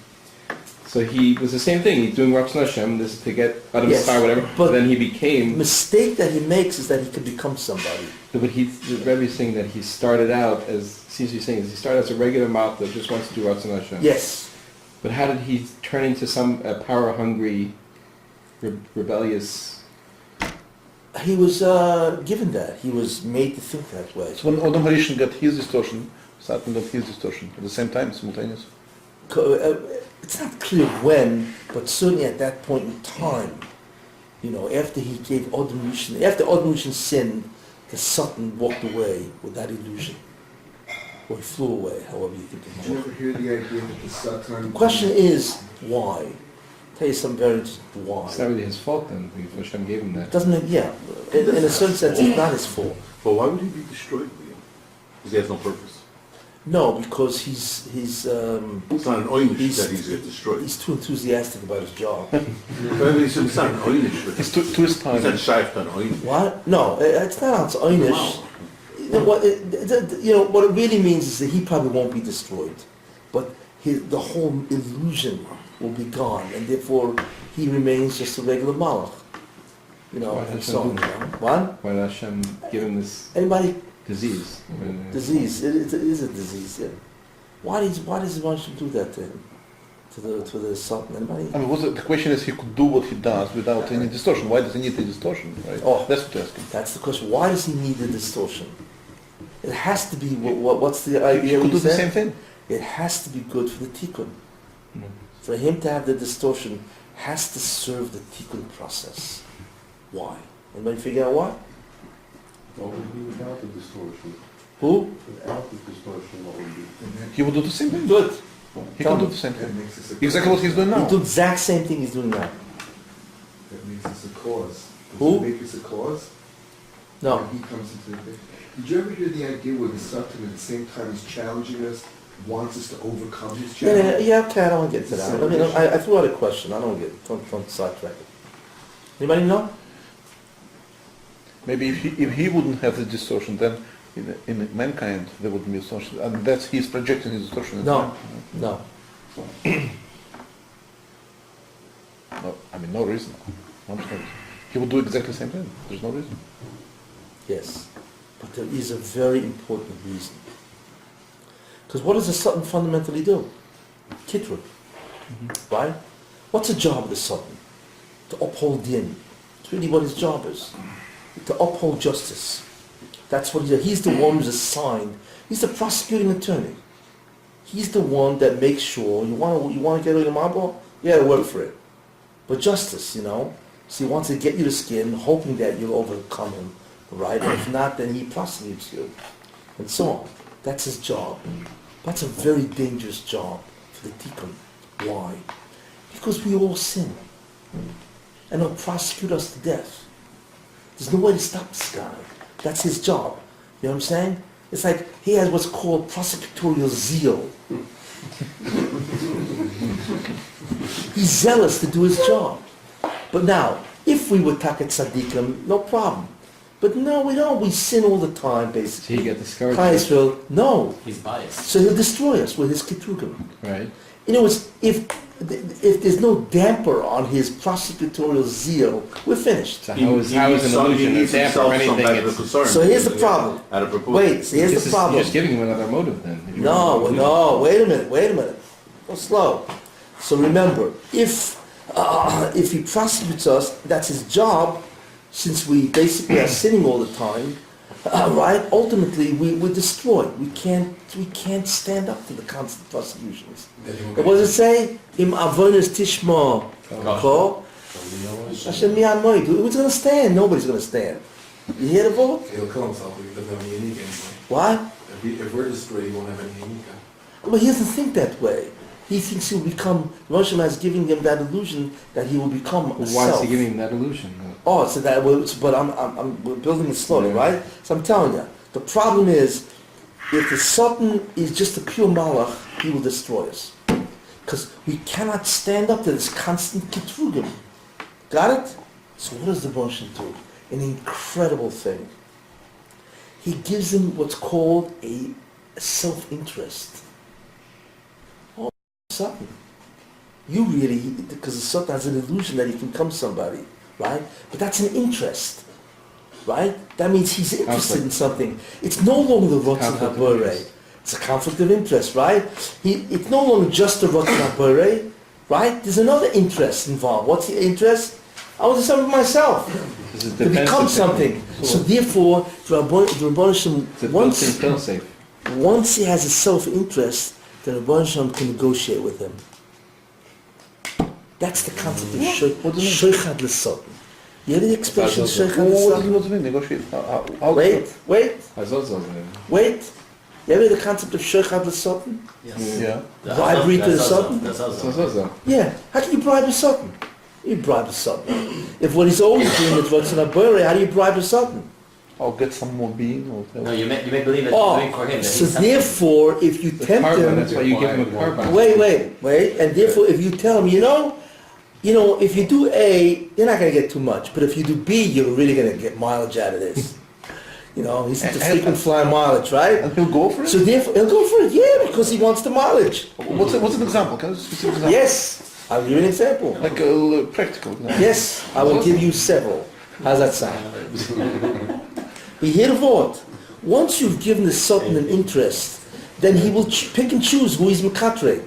So he was the same thing. He's doing Ratzon Hashem, this is to get Adam Yes, Star, whatever. but then he The became. mistake that he makes is that he can become somebody. But the Rebbe is saying that he started out as he started as a regular malach that just wants to do Ratzon Hashem. Yes. But how did he turn into some power-hungry, rebellious? He was given that. He was made to think that way. So when Adam Harishon got his distortion, Satan got his distortion at the same time, simultaneous. It's not clear when, but certainly at that point in time, after he gave Adam Rishon, after Adam Rishon sinned, the Sultan walked away with that illusion. Or he flew away, however you think Did you of ever it. hear the idea that the Satan... The question is, why? Tell you something very interesting, why? It's not really his fault then, because Hashem gave him that. Doesn't it? Yeah. In a certain sense, it's not his fault. But why would he be destroyed, Liam? Because he has no purpose. No, because he's It's not an oynish He's- that he's destroyed. he's too enthusiastic about his job. It's not an oynish. It's to his time. It's not shaykh an oynish. What? No, it's not einish. What it really means is that he probably won't be destroyed, but the whole illusion will be gone, and therefore he remains just a regular malach. And so on. What? Why did Hashem give him this Anybody? disease? Disease. It is a disease. Yeah. Why does the Russian do that to him? To the Sultan? Anybody? I mean, the question is, he could do what he does without any distortion. Why does he need the distortion, right? Oh. That's what you're asking. That's the question. Why does he need the distortion? It has to be. What's the He idea? could do the said? same thing. It has to be good for the tikkun. Mm. For him to have the distortion, has to serve the tikkun process. Why? Anybody figure out why? What would be without the distortion? Who? Without the distortion, what would be? He would do the same thing. Good. He Tell can do me. the same That thing. makes us a Exactly what he's doing He now. do the exact same thing he's doing now. That makes us a cause. Does Who? it make us a cause? No. When he comes into the thing. Did you ever hear the idea where the Satan at the same time is challenging us, wants us to overcome his challenge? Yeah, okay, I don't want to get to that. I mean, I threw out a question. I don't want to get, don't sidetrack it. Anybody know? Maybe if he wouldn't have the distortion, then in mankind there wouldn't be distortion. And that's he's projecting his distortion. No. No, I mean, no reason. No reason. He would do exactly the same thing. There's no reason. Yes, but there is a very important reason. Because what does the Sultan fundamentally do? Kitrug, right? What's the job of the Sultan? To uphold din. It's really what his job is. To uphold justice. That's what he does. He's the one who's assigned. He's the prosecuting attorney. He's the one that makes sure you want to get rid of Mabo, you got to work for it. But justice, you know. So he wants to get you the skin, hoping that you'll overcome him, right? And if not, then he prosecutes you, and so on. That's his job. That's a very dangerous job for the tikkun. Why? Because we all sin, and he'll prosecute us to death. There's no way to stop this guy. That's his job. You know what I'm saying? It's like he has what's called prosecutorial zeal. He's zealous to do his job. But now, if we were taket tzaddikim, no problem. But no, we don't. We sin all the time, So basically. he get discouraged. Israel, no. He's biased. So he'll destroy us with his kitrugim. Right. You know, if there's no damper on his prosecutorial zeal, we're finished. So how is an illusion a damper or anything? It's, So here's the problem. Out of proportion. Wait, so here's the problem. You're just giving him another motive then. If you No, want to no, wait a minute. Go slow. So remember, if he prosecutes us, that's his job, since we basically are sinning all the time, right? Ultimately, we're destroyed. We can't stand up to the constant prosecutions. What does it say? Im avonis tishma ko. Hashem mi'amoid. Who's going to stand? Nobody's going to stand. You hear the vote? He'll kill himself if he doesn't have any unique anymore. What? If we're destroyed, he won't have any unique. But he doesn't think that way. He thinks he'll become, Rosh Hashana is giving him that illusion that he will become a Why is self. he giving him that illusion? Oh, so that, but we're building it slowly, Yeah. right? So I'm telling you, the problem is, if the Sultan is just a pure malach, he will destroy us. Because we cannot stand up to this constant kitrugim. Got it? So what does the Rosh do? An incredible thing. He gives him what's called a self-interest. Oh, Sultan. You really, because the Sultan has an illusion that he can become somebody, right? But that's an interest, right? That means he's interested in something. It's no longer the Rotzen Conflict of HaBorei. interest. It's a conflict of interest, right? It's no longer just the Rotzen HaBorei, right? There's another interest involved. What's the interest? I want to do something for myself, This is to become defensive something. technique. So therefore, the Rabban Hashem, It's a built-in once fail-safe. he has a self-interest, the Rabban Hashem can negotiate with him. That's the concept of sheikhad l'sultan. You hear the expression sheikhad What do l'sultan? you mean negotiate? Wait. Azazal. You ever hear the concept of sheikhad l'sultan? Yes. Yeah. Bribery to the Sultan? That's also. Azazal. Yeah. How can you bribe a sultan? You bribe a sultan. If what he's always doing is what's in a burray, how do you bribe a sultan? I'll get some more bean or whatever. No, you make believe that you're doing for him. That So he's something. therefore, if you tempt Karma, him, that's why you give him a karma. wait, and therefore, if you tell him, you know, if you do A, you're not going to get too much, but if you do B, you're really going to get mileage out of this. He's into frequent flying mileage, right? And he'll go for it? So therefore, he'll go for it, yeah, because he wants the mileage. What's an example? Can you specific example? Yes, I'll give you an example. Like a practical example. Yes, I will give you several. How's that sound? We hear the vote. Once you've given the Sultan an interest, then he will pick and choose who he's mekatreg.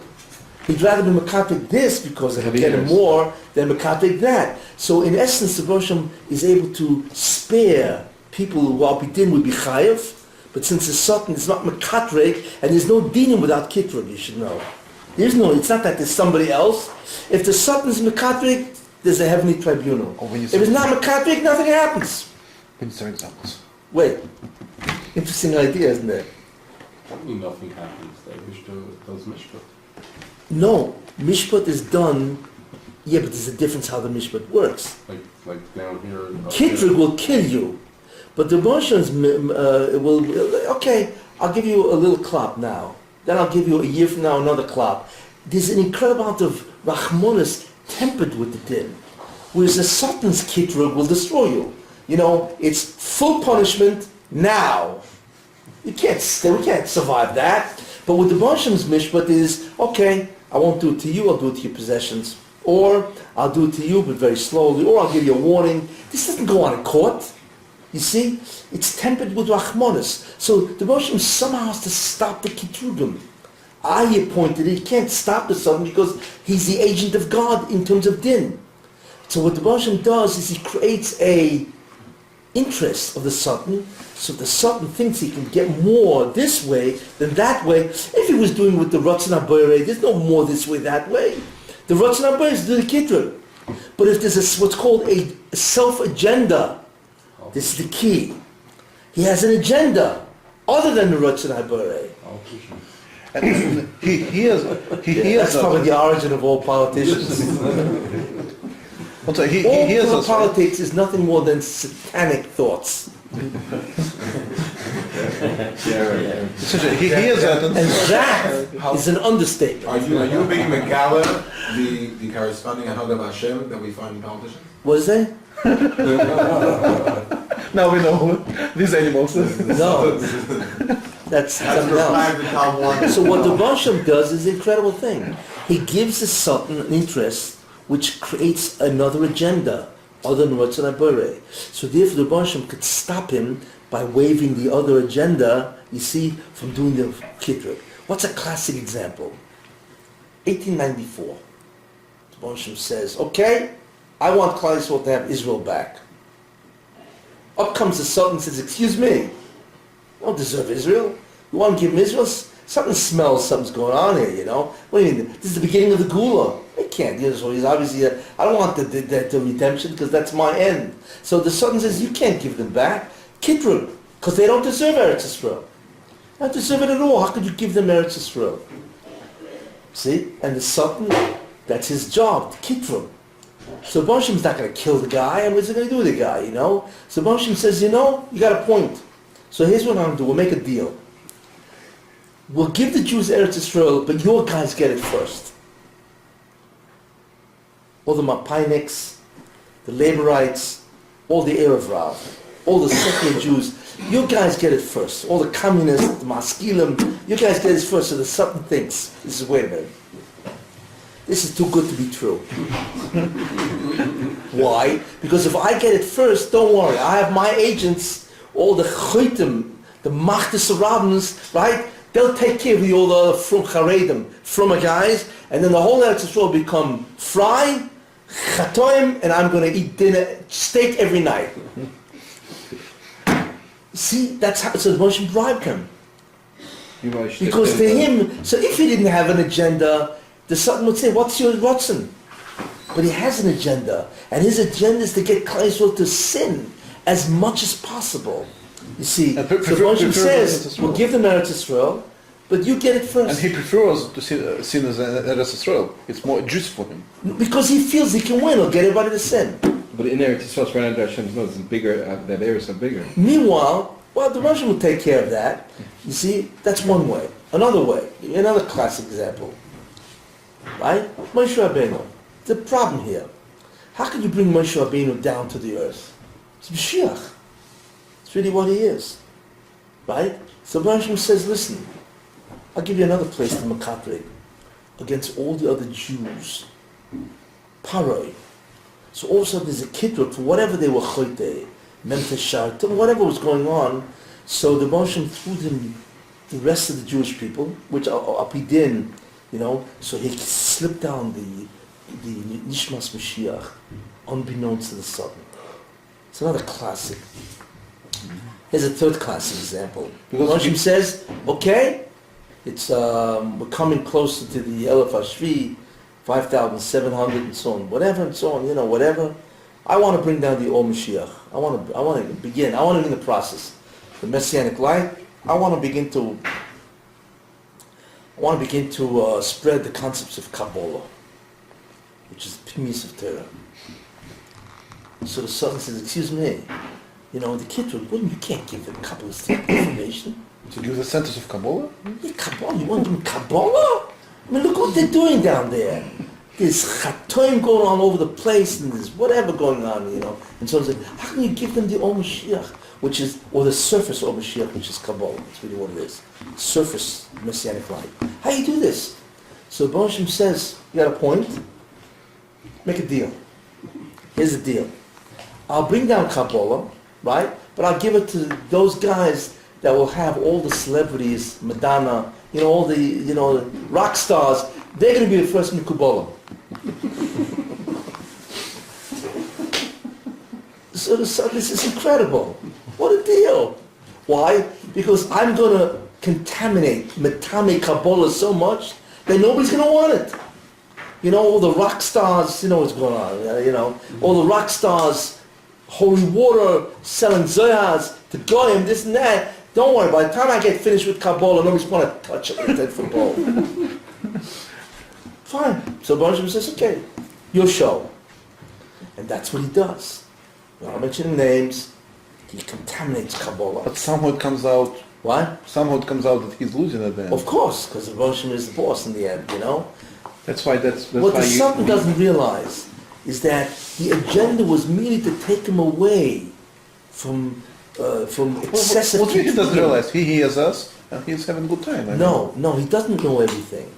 He'd rather be mekatreg this because it'll get him more than mekatreg that. So in essence, the Rosh Hashana is able to spare people who are bidin would be chayev, but since the Sultan is not mekatreg, and there's no dinim without kitrug, you should know. It's not that there's somebody else. If the Sultan is mekatreg, there's a heavenly tribunal. If it's not mekatreg, nothing happens. Give me some examples. Wait, interesting idea, isn't it? I mean, nothing happens. They wish to does mishpat. No, mishpat is done, yeah, but there's a difference how the mishpat works. Like down here. Kitrug will kill you, but the Moshe's will, okay, I'll give you a little clap now. Then I'll give you a year from now another clap. There's an incredible amount of rachmonis tempered with the din, whereas the Sultan's kitrug will destroy you. It's full punishment now. We can't survive that. But with the Moshe's mishpat is, okay, I won't do it to you, I'll do it to your possessions. Or I'll do it to you, but very slowly. Or I'll give you a warning. This doesn't go on in court. You see? It's tempered with Rachmanis. So the Rosh Hashanah somehow has to stop the Kitrugim. I appointed it. He can't stop the Satan because he's the agent of God in terms of din. So what the Rosh Hashanah does is he creates a interest of the Satan, so the Satan thinks he can get more this way than that way. If he was doing with the Ratzon HaBorei, there's no more this way, that way. The Ratzon HaBorei is the Kitrug. But if there's what's called a self-agenda, this is the key. He has an agenda other than the Ratzon HaBorei. And he has That's probably the origin of all politicians. All politics is nothing more than satanic thoughts. He has that. And that is an understatement. Are you being Megala, the corresponding Ahad of Hashem that we find in politicians? What is that? Now we know these animals. No. That's something else. So what the Rosh Hashanah does is an incredible thing. He gives the Sultan an interest which creates another agenda other than Ratzon HaBorei. So therefore the Rosh Hashanah could stop him by waving the other agenda, you see, from doing the Kitrug. What's a classic example? 1894. The Rosh Hashanah says, okay, I want Klal Yisrael to have Israel back. Up comes the Sultan and says, excuse me, you don't deserve Israel. You want to give him Israel? Something smells, something's going on here, you know. What do you mean? This is the beginning of the Gula. They can't. So he's obviously, I don't want the redemption because that's my end. So the Sultan says, you can't give them back. Kitrug, because they don't deserve Eretz Yisrael. They don't deserve it at all. How could you give them Eretz Yisrael? See? And the Sultan, that's his job, Kitrug. So Moshe is not going to kill the guy, and what's he going to do with the guy, you know? So Moshe says, you know, you got a point. So here's what I'm going to do. We'll make a deal. We'll give the Jews Eretz Yisrael, but your guys get it first. All the Mapayniks, the Laborites, all the Erev Rav, all the secular Jews, you guys get it first. All the communists, the Maskilim, you guys get it first. So the Sultan thinks, this is, wait a minute, this is too good to be true. Why? Because if I get it first, don't worry, I have my agents, all the Choitim, the Machtes Rabbins, right? They'll take care of all the other from Charedim, from guys, and then the whole Eretz Yisrael will become fry, chatoim, and I'm going to eat dinner, steak every night. See, that's how, so Moshe bribed him. Because to him, so if he didn't have an agenda, the Sultan would say, what's your Ratzon? But he has an agenda, and his agenda is to get Klal Yisrael to sin as much as possible. You see, so Moshe says, we'll give them Eretz Yisrael, but you get it first. And he prefers to sin as Eretz Yisrael. It's more juice for him. Because he feels he can win, he'll get everybody to sin. But in Eretz Yisrael, right under Hashem's nose, it's bigger, that areas are bigger. Meanwhile, well, the Russian will take care of that. You see, that's one way. Another way, another classic example. Right? Moshe Rabbeinu. The problem here. How can you bring Moshe Rabbeinu down to the earth? It's Mashiach. It's really what he is. Right? So Moshe says, listen, I'll give you another place to Makatre against all the other Jews. Paroi. So all of a sudden there's a kitrut for whatever they were choyte, memteshart, whatever was going on. So the Moshe threw them the rest of the Jewish people, which apidin, you know, so he slipped down the Nishmas Mashiach, unbeknownst to the Sultan. It's another classic. Here's a third classic example. Moshe says, okay, it's we're coming closer to the Elef Hashvi, 5,700 and so on, whatever and so on, you know, whatever. I want to bring down the Or Mashiach. I want to begin the process. The Messianic light. I want to begin to spread the concepts of Kabbalah, which is the piece of Torah. So the Sultan says, excuse me, you know, the Kitrut, you can't give them Kabbalistic information. To give the sentence of Kabbalah? Kabbalah? You want to do Kabbalah? I mean, look what they're doing down there. There's chatoim going on over the place, and there's whatever going on, you know. And so how can you give them the Or Mashiach, which is, or the surface Or Mashiach, which is Kabbalah? That's really what it is. Surface Messianic light. How do you do this? So the Baruch Hashem says, you got a point? Make a deal. Here's the deal. I'll bring down Kabbalah, right? But I'll give it to those guys that will have all the celebrities, Madonna, all the, rock stars. They're going to be the first in Kabbalah. So this is incredible. What a deal. Why? Because I'm going to contaminate Metame Kabbalah so much that nobody's going to want it. All the rock stars, what's going on, all the rock stars, holy water, selling zoyas to goyim, this and that. Don't worry, by the time I get finished with Kabbalah, nobody's going to touch it like that football. Fine. So Baruch Hashem says, okay, your show. And that's what he does. Without mentioning names, he contaminates Kabbalah. But somehow it comes out. What? Somehow it comes out that he's losing at the end. Of course, because the Baruch Hashem is the boss in the end, That's why. That's what why the Sultan doesn't realize is that the agenda was merely to take him away from excessive. What he doesn't realize? He hears us and he's having a good time. No, he doesn't know everything.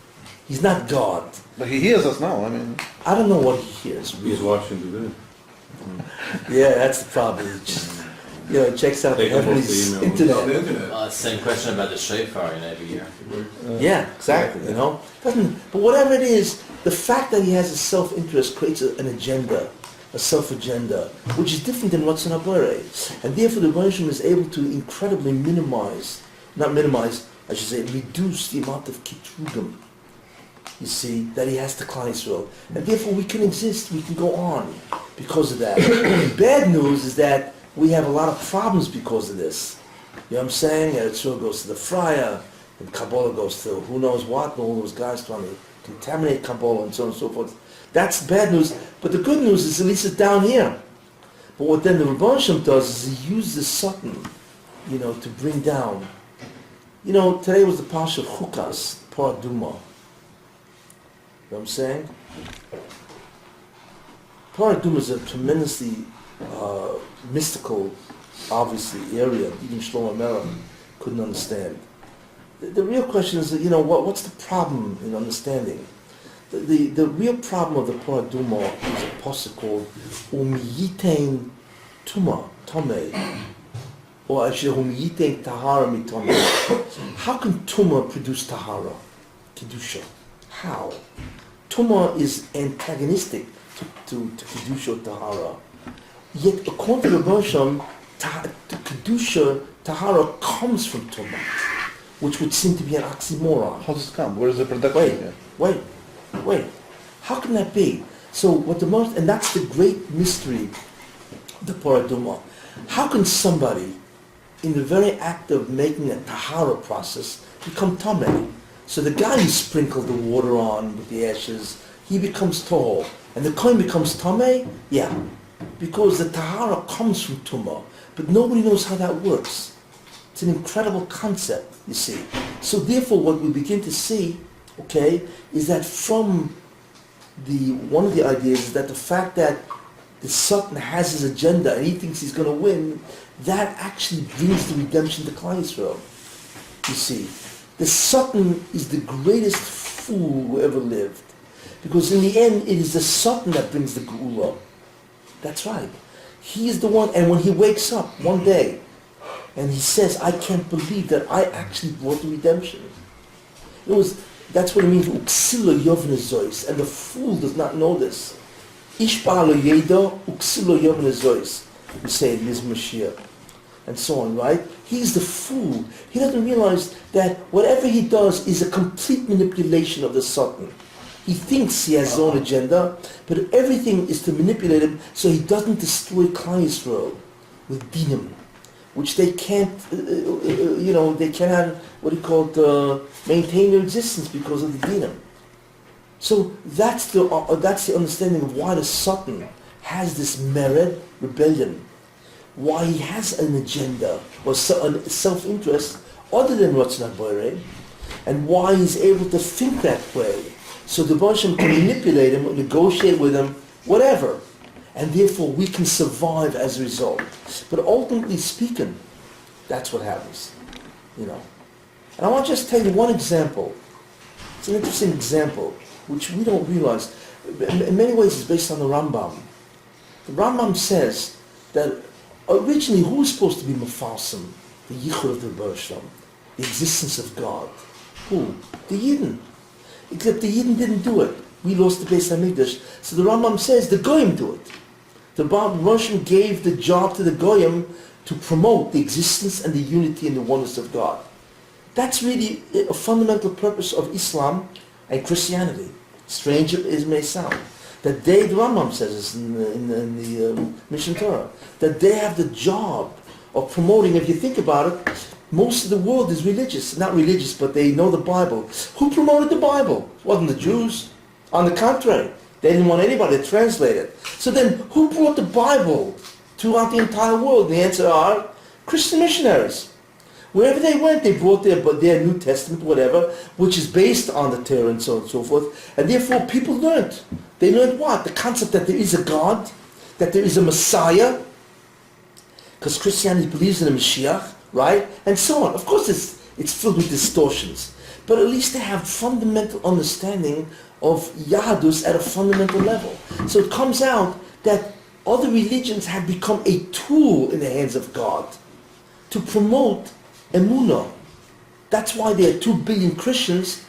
He's not God. But he hears us now. I don't know what he hears. He's Really. watching today. Yeah, that's the problem. He just, checks out the They can post heavenly the email. internet. The internet. Same question about the shofar every year. Yeah, exactly. But whatever it is, the fact that he has a self-interest creates an agenda, a self-agenda, which is different than what's in Abare. And therefore, the Baruch Hashem is able to incredibly reduce the amount of kitrugim, you see, that he has to Klal Yisrael. And therefore, we can exist, we can go on because of that. Bad news is that we have a lot of problems because of this. You know what I'm saying? Yisrael goes to the friar, and Kabbalah goes to who knows what, and all those guys trying to contaminate Kabbalah and so on and so forth. That's bad news. But the good news is at least it's down here. But what then the Rebbe Hashem does is he uses the Satan, to bring down. Today was the Parsha of Chukas, Paraduma. You know what I'm saying? Paraduma is a tremendously mystical, obviously, area. Even Shlomo Melech couldn't understand. The real question is, what's the problem in understanding? The real problem of the Paraduma is a pasuk called Umiyitain Tuma, Tomei. Or actually, Umiyitain Tahara Mitomei. How can Tuma produce Tahara? Kedusha. How? Tuma is antagonistic to Kedusha Tahara. Yet, according to the Baruch Kedusha Tahara comes from Tuma, which would seem to be an oxymoron. How does it come? Where is the production? Wait. How can that be? So and that's the great mystery of the Paraduma. How can somebody, in the very act of making a tahara process, become tameh? So the guy you sprinkle the water on with the ashes, he becomes tahor. And the kohen becomes tameh? Yeah. Because the tahara comes from tumah. But nobody knows how that works. It's an incredible concept, you see. So therefore what we begin to see, is that from one of the ideas is that the fact that the Satan has his agenda and he thinks he's going to win, that actually brings the redemption to Klal Yisrael. You see, the Satan is the greatest fool who ever lived, because in the end it is the Satan that brings the Geula. That's right. He is the one, and when he wakes up one day and he says, I can't believe that I actually brought the redemption. That's what it means, uksilo yovne zois, and the fool does not know this. Ish ba'alo yedo, uksilo yovne zois, we say in this Mashiach, and so on, right? He's the fool. He doesn't realize that whatever he does is a complete manipulation of the Satan. He thinks he has his own agenda, but everything is to manipulate him so he doesn't destroy Klal Yisrael with dinim, which they can't, they cannot, maintain their existence because of the dinim. So that's the understanding of why the Satan has this mered rebellion, why he has an agenda or a self-interest other than Ratzon HaBorei, and why he's able to think that way. So the Baruch Hashem can manipulate him, negotiate with him, whatever. And therefore we can survive as a result. But ultimately speaking, that's what happens. And I want to just tell you one example It's an interesting example, which we don't realize. In many ways, it's based on the Rambam. The Rambam says that originally, who was supposed to be Mephalsim, the Yichud of the Rebbe Shalom, the existence of God? Who? The Yidden. Except the Yidden didn't do it. We lost the Beis Hamikdash. So the Rambam says the Goyim do it. The Roshim gave the job to the Goyim to promote the existence and the unity and the oneness of God. That's really a fundamental purpose of Islam and Christianity. Strange as it may sound. That they, the Rambam says this in the Mishnah Torah, that they have the job of promoting, if you think about it, most of the world is religious. Not religious, but they know the Bible. Who promoted the Bible? It wasn't the Jews. On the contrary, they didn't want anybody to translate it. So then, who brought the Bible throughout the entire world? The answer are Christian missionaries. Wherever they went, they brought their New Testament, whatever, which is based on the Torah and so on and so forth. And therefore, people learned. They learned what? The concept that there is a God, that there is a Messiah, because Christianity believes in a Mashiach, right? And so on. Of course, it's filled with distortions. But at least they have fundamental understanding of Yahadus at a fundamental level. So it comes out that other religions have become a tool in the hands of God to promote Emunah. That's why there are 2 billion Christians,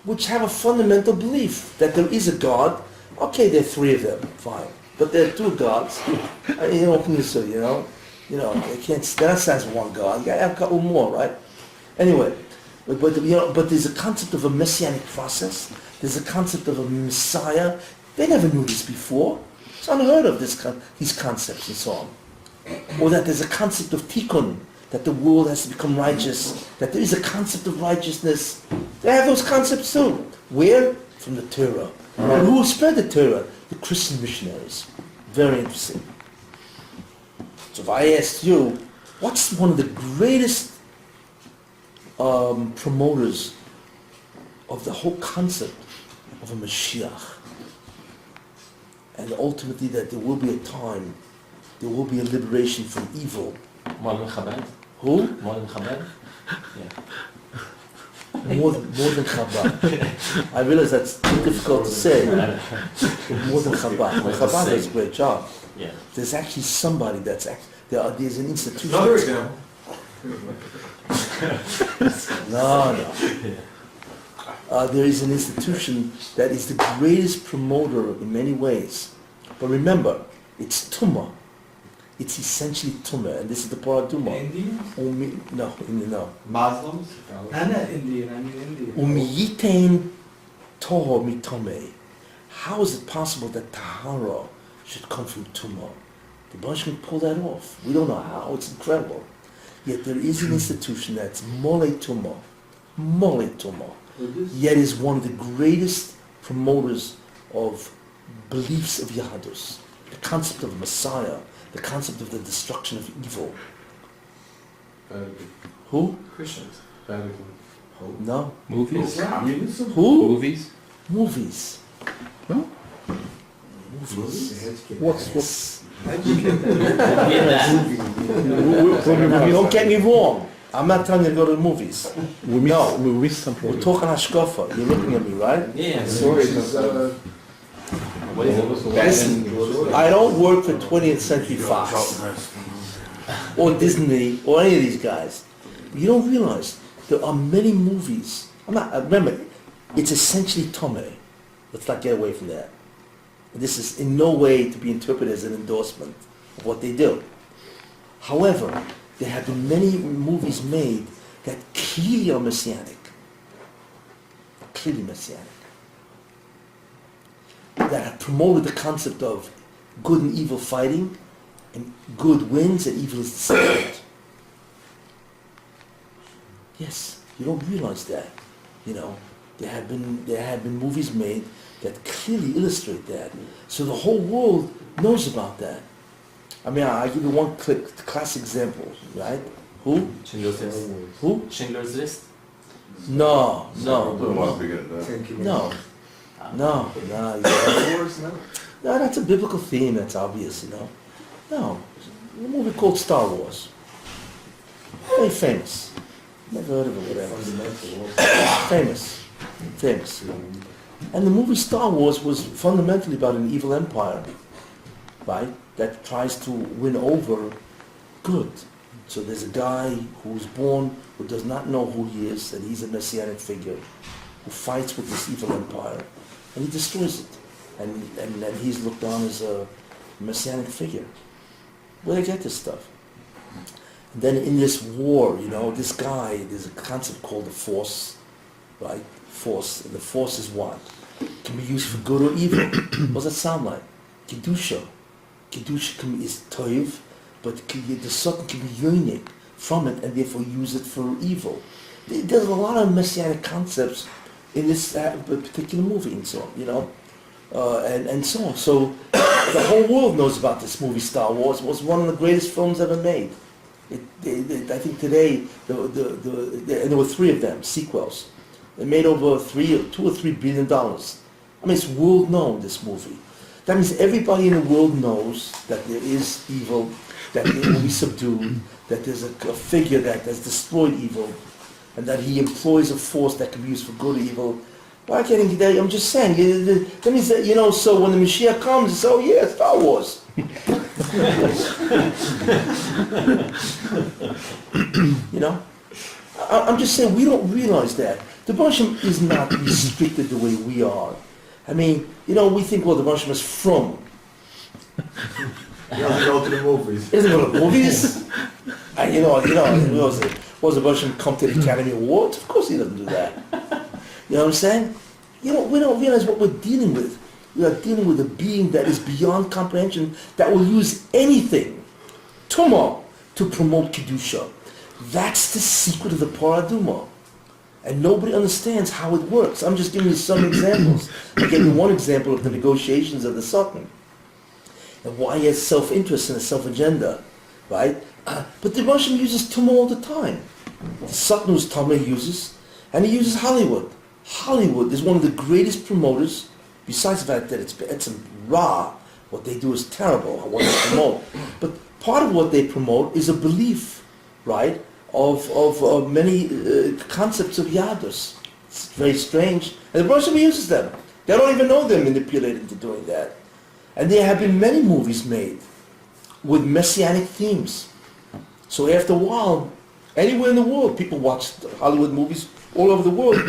which have a fundamental belief that there is a God. Okay, there are 3 of them, fine. But there are 2 gods. What can you say, they can't, that says one God. You gotta have a couple more, right? Anyway, but there's a concept of a messianic process. There's a concept of a Messiah. They never knew this before. It's unheard of, these concepts and so on. Or that there's a concept of tikkun, that the world has to become righteous, that there is a concept of righteousness. They have those concepts too. Where? From the Torah. And who spread the Torah? The Christian missionaries. Very interesting. So if I asked you, what's one of the greatest promoters of the whole concept of a Mashiach? And ultimately that there will be a time, there will be a liberation from evil. More than Chabad? Who? More than Chabad? Yeah. More than Chabad. I realize that's too difficult to say. More than Chabad. Well, Chabad does a great job. Yeah. There's actually somebody there's an institution. Another example. No. There is an institution that is the greatest promoter in many ways. But remember, it's Tumah. It's essentially Tumah, and this is the Paraduma. Indians? No. Muslims? I'm not Indian, I mean Indian. Umiyitain toho mitome. How is it possible that Tahara should come from Tumah? The Baruch can pull that off. We don't know how. It's incredible. Yet there is an institution that's Mole Tumah. Yet is one of the greatest promoters of beliefs of Yahadus. The concept of Messiah, the concept of the destruction of evil. Vatican. Who? Christians. Vatican. No. Movies? Islam? Who? Movies? Movies. No? Movies. What's Don't get me wrong. I'm not telling you to go to the movies. we missed some We're progress. talking Hashkafa. You're looking at me, right? Yeah. Sorry, What is it? Listen, I don't work for 20th Century Fox or Disney or any of these guys. You don't realize there are many movies. Remember, it's essentially Tomei. Let's not get away from that. This is in no way to be interpreted as an endorsement of what they do. However, there have been many movies made that clearly are messianic. Clearly messianic. That have promoted the concept of good and evil fighting, and good wins and evil is destroyed. Yes, you don't realize that. There have been movies made that clearly illustrate that. So the whole world knows about that. I'll give you one classic example, right? Who? Schindler's List. Who? Schindler's List? No. Don't want to forget that. No. No, that's a biblical theme, that's obvious, No. A movie called Star Wars. Very famous. Never heard of it, whatever. Fundamental. Famous. And the movie Star Wars was fundamentally about an evil empire, right? That tries to win over good. So there's a guy who's born who does not know who he is, and he's a messianic figure who fights with this evil empire, and he destroys it. And he's looked on as a messianic figure. Where do they get this stuff? And then in this war, this guy, there's a concept called the Force, right? Force. And the Force is what? It can be used for good or evil. What does that sound like? Kedusha. Kedusha is toiv, but the Satan can be yearning from it and therefore use it for evil. There's a lot of messianic concepts in this particular movie and so on, and so on. So the whole world knows about this movie, Star Wars. It was one of the greatest films ever made. I think today, and there were 3 of them, sequels. They made over $2 or $3 billion. I mean, it's world known, this movie. That means everybody in the world knows that there is evil, that it will be subdued, that there's a figure that has destroyed evil, and that he employs a force that can be used for good or evil. Why can't he? I'm just saying. That means that, so when the Mashiach comes, it's, oh yeah, Star Wars. I'm just saying, we don't realize that. The Basham is not restricted the way we are. I mean, we think, well, the Basham is from. He doesn't go to the movies. He doesn't go to the movies. Was the Basham come to the Academy Awards? Of course he doesn't do that. You know what I'm saying? We don't realize what we're dealing with. We are dealing with a being that is beyond comprehension, that will use anything, tumah, to promote Kedusha. That's the secret of the Paraduma. And nobody understands how it works. I'm just giving you some examples. I gave you one example of the negotiations of the Satan, and why he has self-interest and a self-agenda, right? But the Russian uses tumah all the time. The Satan whose tumah he uses, and he uses Hollywood. Hollywood is one of the greatest promoters, besides the fact that it's a raw, what they do is terrible, what they promote. But part of what they promote is a belief, right, of many concepts of Yadus. It's very strange. And the Russian uses them. They don't even know they're manipulated into doing that. And there have been many movies made with messianic themes. So after a while, anywhere in the world, people watch Hollywood movies all over the world.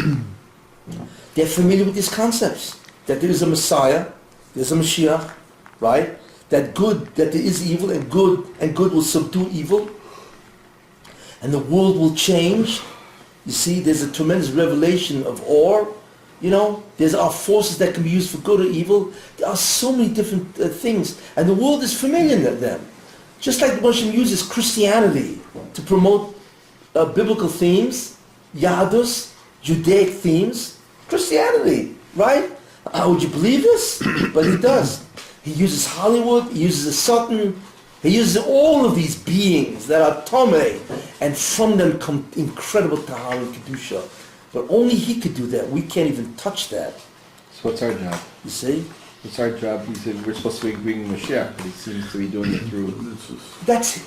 They're familiar with these concepts. That there is a Messiah, there's a Mashiach, right? That there is evil, and good will subdue evil. And the world will change. You see, there's a tremendous revelation of awe. There's our forces that can be used for good or evil. There are so many different things. And the world is familiar with them. Just like the Muslim uses Christianity to promote biblical themes, Yadus, Judaic themes, Christianity, right? Would you believe this? But he does. He uses Hollywood, he uses the Satan, he uses all of these beings that are Tomei, and from them come incredible Tahar and Kedusha. But only he could do that. We can't even touch that. So what's our job? You see? What's our job? He said we're supposed to be bringing Mashiach, but he seems to be doing it through... That's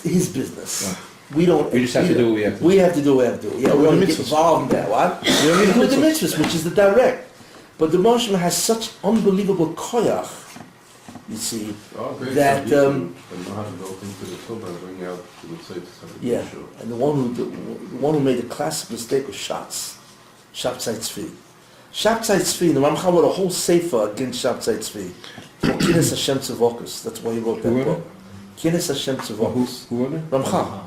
his business. Yeah. We don't... We just have to do what we have to do. We have to do what we have to do. Yeah, we don't get involved in that. What? We don't do the mitzvahs, which is the direct. But the Moshe has such unbelievable koyach, you see, that... But you know how to go into the Torah and bring out the mitzvahs. Yeah, and the one who made the classic mistake was Shabtai Tzvi. Shabtai Tzvi, the Ramchal wrote a whole sefer against Shabtai Tzvi, for Kines Hashem Tzavokus. That's why he wrote that book. Kines Hashem Tzavokus. Who wrote it? Ramchal.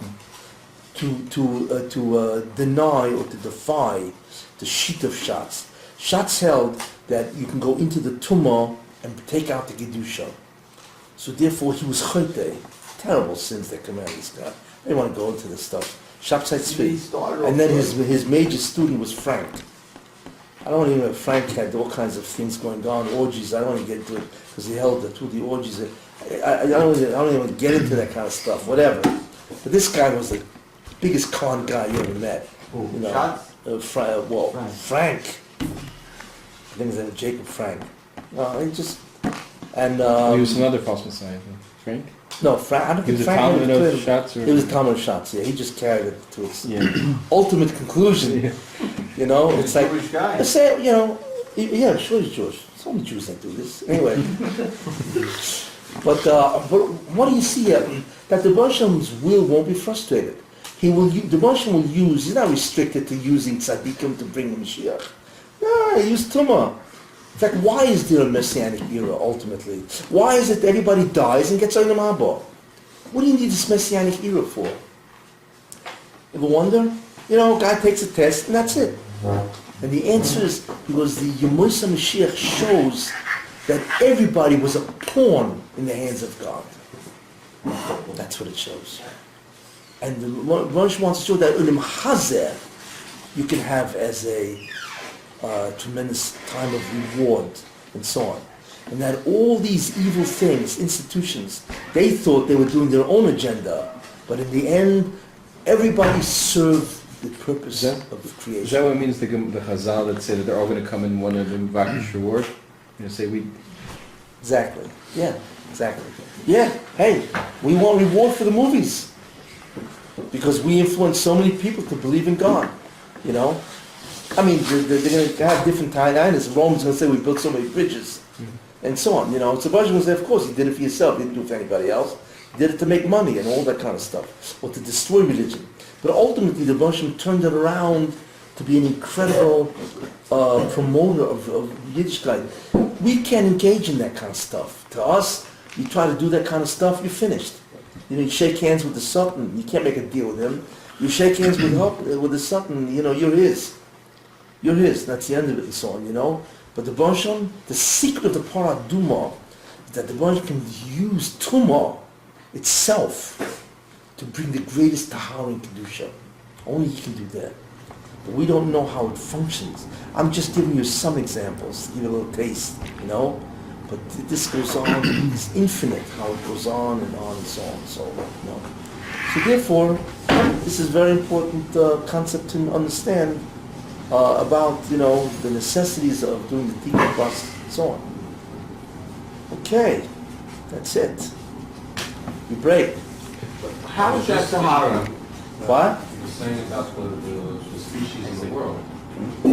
To deny or to defy the sheet of Shatz. Shatz held that you can go into the Tumah and take out the Gedusha. So therefore he was Chote. Terrible sins that come out of this guy. I don't want to go into this stuff. Shabtai Tzvi. And then his major student was Frank. I don't even know if Frank had all kinds of things going on, orgies. I don't want to get into it because he held the orgies. I don't even get into that kind of stuff, whatever. But this guy was the biggest con guy you ever met. Frank. I think his name was Jacob Frank. He was another false messiah, Frank? No, I don't He think was a Frank Talmud never of declared shots, or it was a Talmud of shots. Yeah, he just carried it to its yeah. ultimate conclusion. Yeah. You know, it's like Jewish guy. let's say, you know, yeah, sure he's Jewish. It's only Jews that do this anyway. But what do you see here? That the Baruch Hashem's will won't be frustrated. He will. The Baruch Hashem will use. He's not restricted to using tzaddikim to bring the Mashiach. No, he used tumah. In fact, why is there a messianic era ultimately? Why is it that everybody dies and gets Olam Haba? What do you need this messianic era for? Ever wonder? You know, God takes a test and that's it. And the answer is because the Yemusa Mashiach shows that everybody was a pawn in the hands of God. That's what it shows. And the Rosh wants to show that Ulim Hazeh you can have as a tremendous time of reward and so on. And that all these evil things, institutions, they thought they were doing their own agenda, but in the end, everybody served the purpose of creation. Is that what it means, the Chazal that say that they're all going to come in one of them Vakish reward? You know, say we... Exactly. Yeah, exactly. Yeah, hey, we want reward for the movies. Because we influence so many people to believe in God, you know? I mean, they're going to have different timelines. Rome's going to say we built so many bridges, and so on, you know? So Baruch will say, of course, you did it for yourself, you didn't do it for anybody else. You did it to make money and all that kind of stuff, or to destroy religion. But ultimately, the Baruch turned it around to be an incredible promoter of Yiddishkeit. We can't engage in that kind of stuff. To us, you try to do that kind of stuff, you're finished. You know, you shake hands with the Sultan, you can't make a deal with him. You shake hands with the Sultan, you know, you're his. You're his, that's the end of it and so on, you know. But the Baruch, the secret of the Paraduma is that the Baruch can use Tumah itself to bring the greatest Tahara in Kedusha. Only he can do that. But we don't know how it functions. I'm just giving you some examples, to give you a little taste, you know. But this goes on, it's infinite how it goes on and so on and so on, you know. So therefore, this is a very important concept to understand about, you know, the necessities of doing the tikkun process and so on. Okay, that's it. We break. How is that Tahara? What? You were saying about the species in the world. I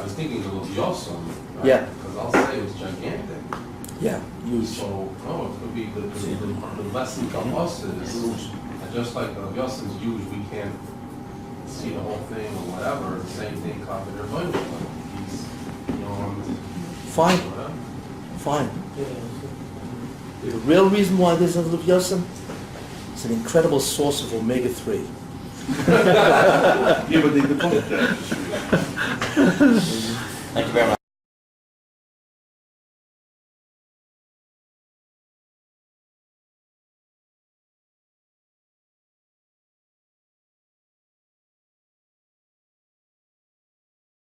was thinking it was Yosem, right? Yeah. Because I'll say it was gigantic. Yeah, huge. So, no, it could be the lesson to us is, just like Yosem's huge, we can't see the whole thing or whatever, the same thing Carpenter Bunch, he's, you know, Fine, whatever. fine. The real reason why there's a little Yosem, it's an incredible source of omega-3. Yeah, but they become Thank you very much.